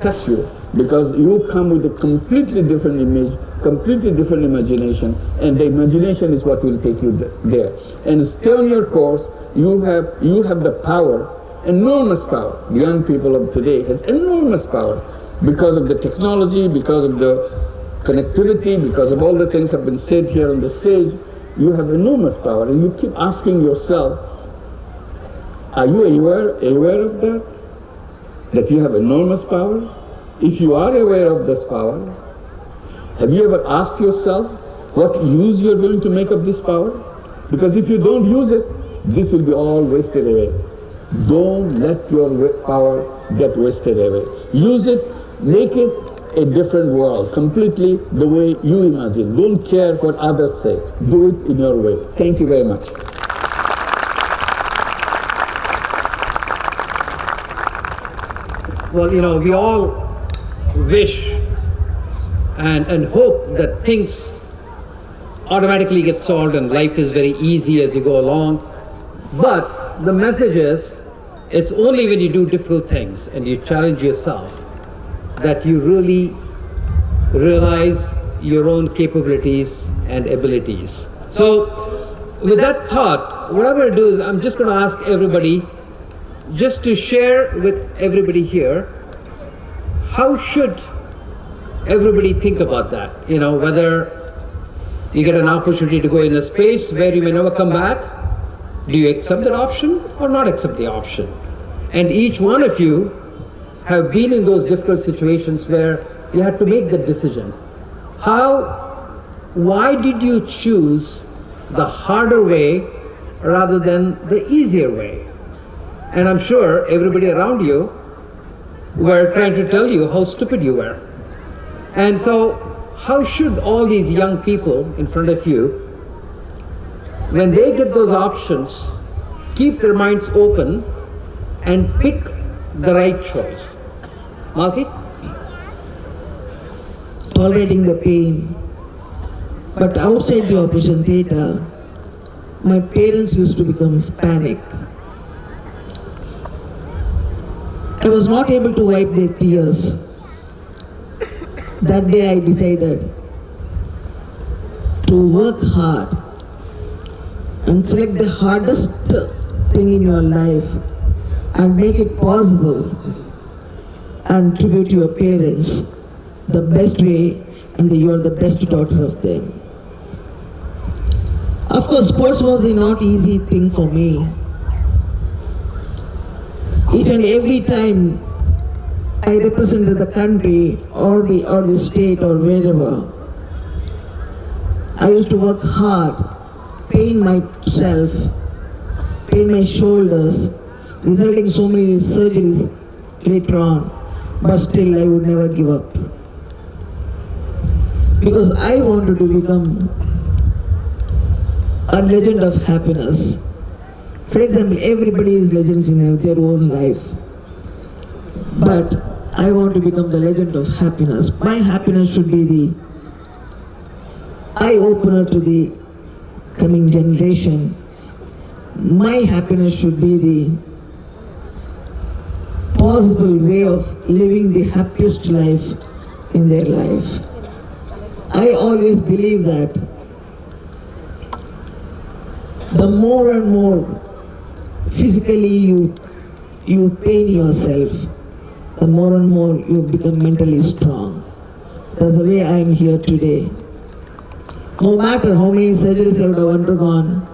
touch you, because you come with a completely different image, completely different imagination, and the imagination is what will take you there. And stay on your course. You have the power, enormous power. The young people of today has enormous power because of the technology, because of the connectivity, because of all the things have been said here on the stage. You have enormous power, and you keep asking yourself, are you aware of that? That you have enormous power? If you are aware of this power, have you ever asked yourself what use you are going to make of this power? Because if you don't use it, this will be all wasted away. Don't let your power get wasted away. Use it, make it a different world, completely the way you imagine. Don't care what others say. Do it in your way. Thank you very much. Well, we all wish and hope that things automatically get solved and life is very easy as you go along. But the message is, it's only when you do difficult things and you challenge yourself that you really realize your own capabilities and abilities. So with that thought, what I'm going to do is I'm just going to ask everybody just to share with everybody here, how should everybody think about that? Whether you get an opportunity to go in a space where you may never come back, do you accept that option or not accept the option? And each one of you have been in those difficult situations where you had to make that decision. Why did you choose the harder way rather than the easier way? And I'm sure everybody around you were trying to tell you how stupid you were. And so how should all these young people in front of you, when they get those options, keep their minds open and pick the right choice? Malathi? Tolerating the pain. But outside the operation theatre, my parents used to become panic. I was not able to wipe their tears. That day I decided to work hard and select the hardest thing in your life and make it possible and tribute your parents the best way, and that you are the best daughter of them. Of course, sports was a not easy thing for me. Each and every time I represented the country or the state or wherever, I used to work hard, pain myself, pain my shoulders, resulting in so many surgeries later on, but still I would never give up. Because I wanted to become a legend of happiness. For example, everybody is legends in their own life. But I want to become the legend of happiness. My happiness should be the eye-opener to the coming generation. My happiness should be the possible way of living the happiest life in their life. I always believe that the more and more physically you pain yourself, the more and more you become mentally strong. That's the way I am here today. No matter how many surgeries I would have undergone,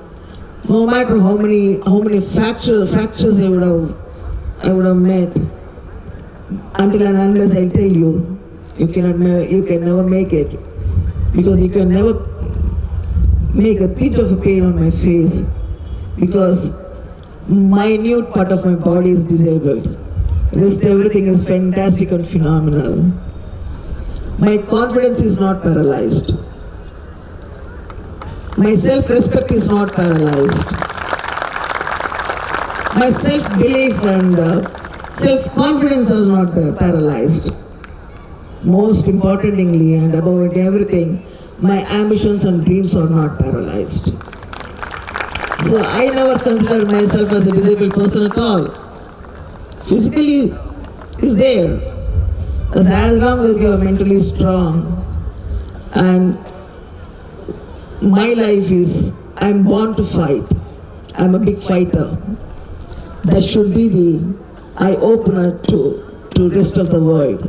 no matter how many fractures I would have met, until and unless I tell you, you can never make it, because you can never make a bit of a pain on my face, because minute part of my body is disabled. Rest everything is fantastic and phenomenal. My confidence is not paralyzed. My self-respect is not paralyzed. My self-belief and self-confidence is not paralyzed. Most importantly and above everything, my ambitions and dreams are not paralyzed. So I never consider myself as a disabled person at all. Physically is there, as long as you are mentally strong. And my life is, I'm born to fight. I'm a big fighter. That should be the eye-opener to rest of the world.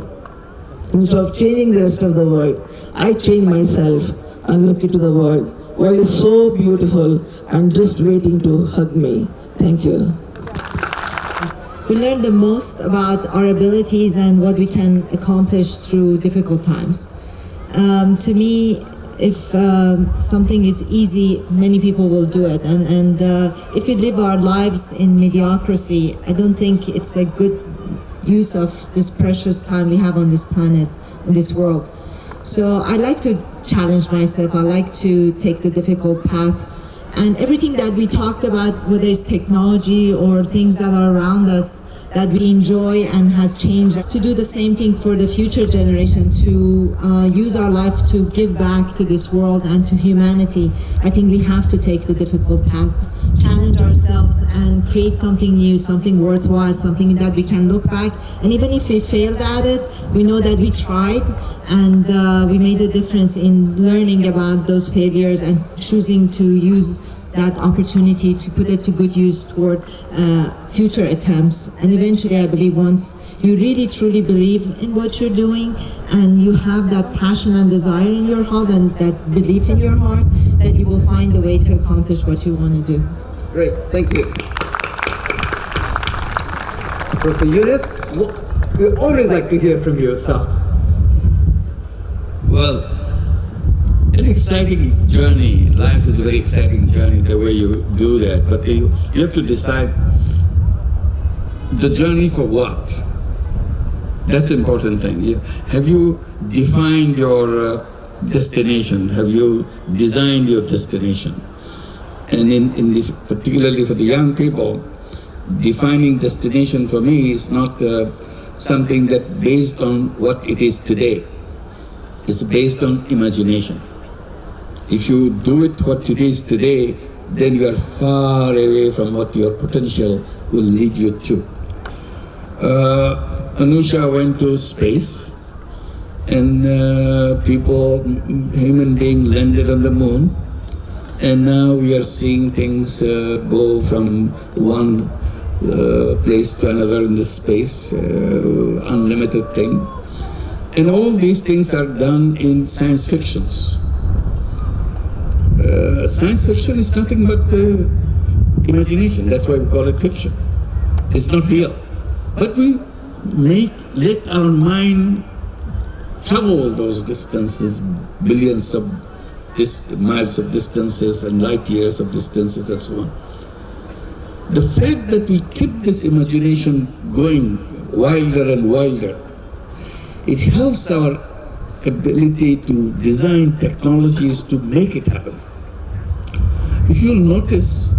Instead of changing the rest of the world, I change myself and look into the world. The world is so beautiful and just waiting to hug me. Thank you. We learn the most about our abilities and what we can accomplish through difficult times. To me, if something is easy, many people will do it. And if we live our lives in mediocrity, I don't think it's a good use of this precious time we have on this planet, in this world. So I like to challenge myself. I like to take the difficult path. And everything that we talked about, whether it's technology or things that are around us that we enjoy and has changed, to do the same thing for the future generation, to use our life to give back to this world and to humanity. I think we have to take the difficult path, challenge ourselves and create something new, something worthwhile, something that we can look back. And even if we failed at it, we know that we tried and we made a difference in learning about those failures and choosing to use that opportunity to put it to good use toward future attempts. And eventually, I believe once you really truly believe in what you're doing and you have that passion and desire in your heart and that belief in your heart, that you will find a way to accomplish what you want to do. Great, thank you. Professor Yunus, we always like to hear from you, sir. Well, an exciting journey. Life is a very exciting journey, the way you do that. But you have to decide the journey for what? That's the important thing. Have you defined your destination? Have you designed your destination? And particularly for the young people, defining destination for me is not something that based on what it is today. It's based on imagination. If you do it what it is today, then you are far away from what your potential will lead you to. Anousheh went to space, and human beings landed on the moon, and now we are seeing things go from one place to another in the space, unlimited thing. And all these things are done in science fictions. Science fiction is nothing but imagination. That's why we call it fiction. It's not real. But we let our mind travel those distances, billions of miles of distances and light years of distances and so on. The fact that we keep this imagination going wilder and wilder, it helps our ability to design technologies to make it happen. If you'll notice,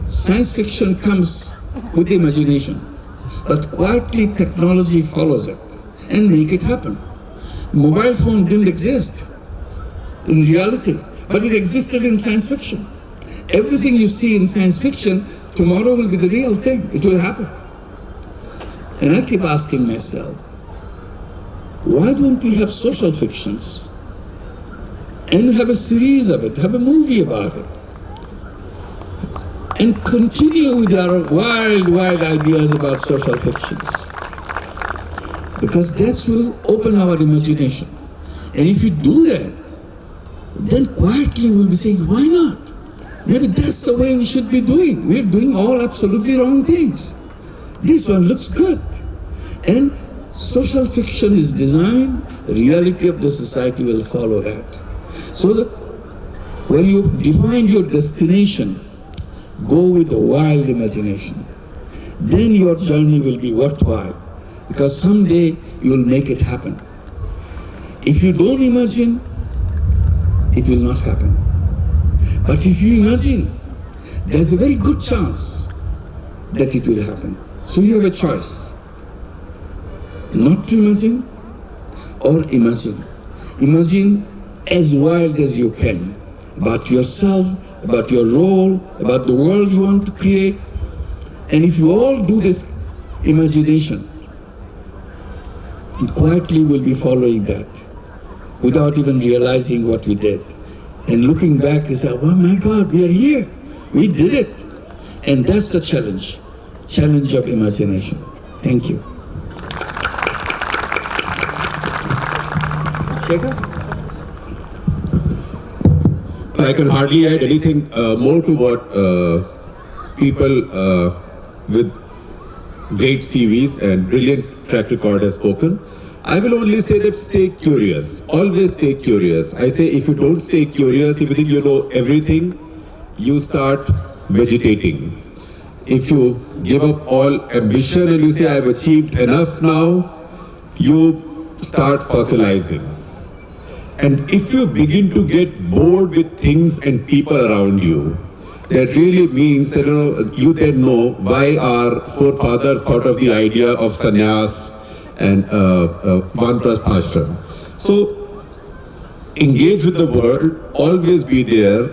science fiction comes with the imagination, but quietly technology follows it and make it happen. Mobile phone didn't exist in reality, but it existed in science fiction. Everything you see in science fiction, tomorrow will be the real thing. It will happen. And I keep asking myself, why don't we have social fictions and have a series of it, have a movie about it, and continue with our wild ideas about social fictions? Because that will open our imagination. And if you do that, then quietly we'll be saying, why not? Maybe that's the way we should be doing. We're doing all absolutely wrong things. This one looks good. And social fiction is designed, the reality of the society will follow that. So that when you define your destination, go with the wild imagination. Then your journey will be worthwhile, because someday you will make it happen. If you don't imagine, it will not happen. But if you imagine, there's a very good chance that it will happen. So you have a choice. Not to imagine or imagine. Imagine as wild as you can about yourself about your role, about the world you want to create. And if you all do this imagination, quietly we'll be following that without even realizing what we did. And looking back, you say, oh my God, we are here. We did it. And that's the challenge of imagination. Thank you. Shekhar? I can hardly add anything more to what people with great CVs and brilliant track record have spoken. I will only say that stay curious. Always stay curious. I say if you don't stay curious, if you think you know everything, you start vegetating. If you give up all ambition and you say I have achieved enough now, you start fossilizing. And if you begin to get bored with things and people around you, that really means that you then know why our forefathers thought of the idea of sannyas and vanprasthashram. So engage with the world, always be there,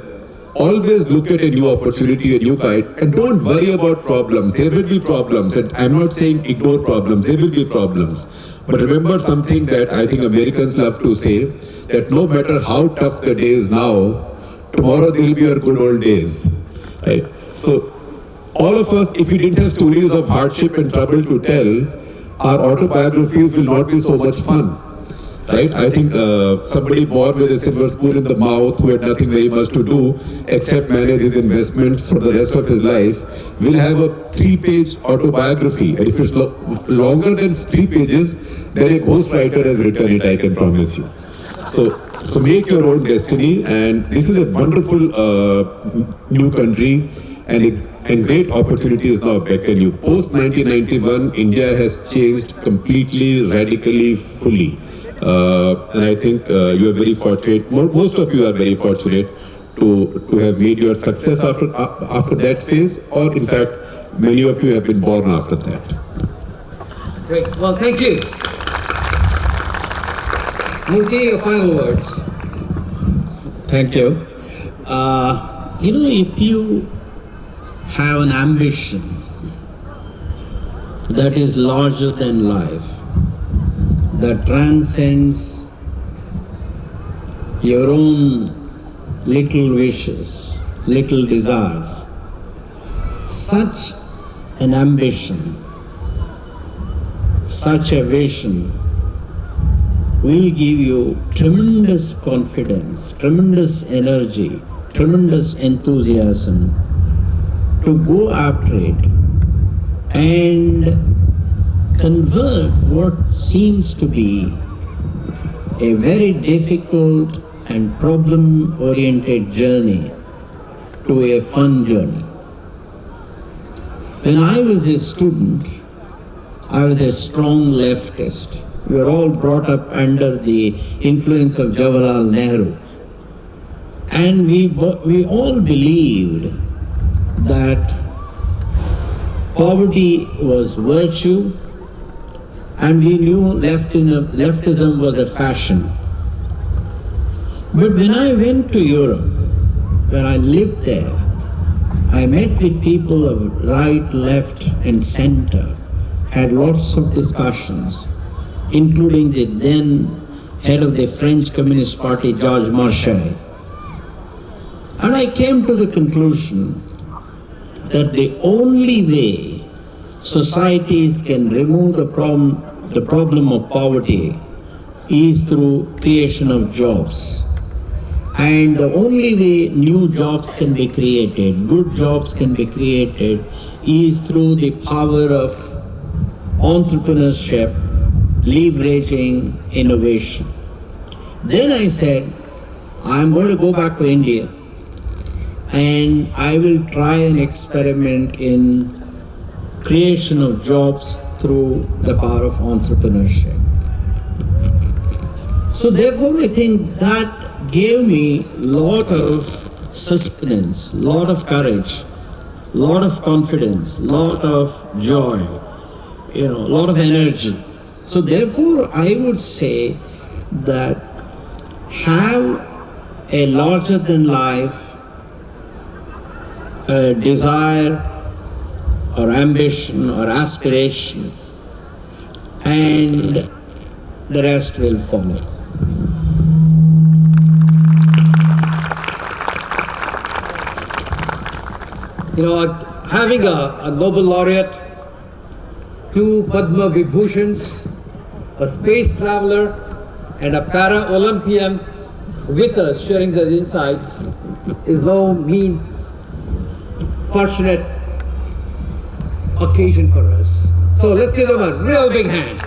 always look at a new opportunity, a new guide, and don't worry about problems. There will be problems, and I'm not saying ignore problems, there will be problems. But remember something that I think Americans love to say, that no matter how tough the day is now, tomorrow there will be our good old days. Right? So all of us, if we didn't have stories of hardship and trouble to tell, our autobiographies will not be so much fun. Right? I think somebody born with a silver spoon in the mouth who had nothing very much to do except manage his investments for the rest of his life will have a 3-page autobiography. And if it's longer than 3 pages, then a ghostwriter has written it, I can promise you. So make your own destiny, and this is a wonderful new country, and great opportunities now beckon you. Post 1991, India has changed completely, radically, fully. And I think you are very fortunate, most of you are very fortunate to have made your success after that phase, or in fact, many of you have been born after that. Great. Well, thank you. Murthy, your final words. Thank you. If you have an ambition that is larger than life, that transcends your own little wishes, little desires, such an ambition, such a vision will give you tremendous confidence, tremendous energy, tremendous enthusiasm to go after it and convert what seems to be a very difficult and problem-oriented journey to a fun journey. When I was a student, I was a strong leftist. We were all brought up under the influence of Jawaharlal Nehru. And we all believed that poverty was virtue, and we knew leftism was a fashion. But when I went to Europe, when I lived there, I met with people of right, left, and center, had lots of discussions, including the then head of the French Communist Party, Georges Marchais. And I came to the conclusion that the only way societies can remove the problem of poverty is through creation of jobs. And the only way new jobs can be created, good jobs can be created, is through the power of entrepreneurship, leveraging innovation. Then I said, I'm going to go back to India and I will try an experiment in creation of jobs through the power of entrepreneurship. So therefore I think that gave me a lot of sustenance, lot of courage, lot of confidence, lot of joy, a lot of energy. So therefore I would say that have a larger than life a desire or ambition or aspiration, and the rest will follow. You know, having a Nobel laureate, 2 Padma Vibhushans, a space traveler, and a para-Olympian with us sharing their insights is no mean fortunate occasion for us. So let's give them a real big hand.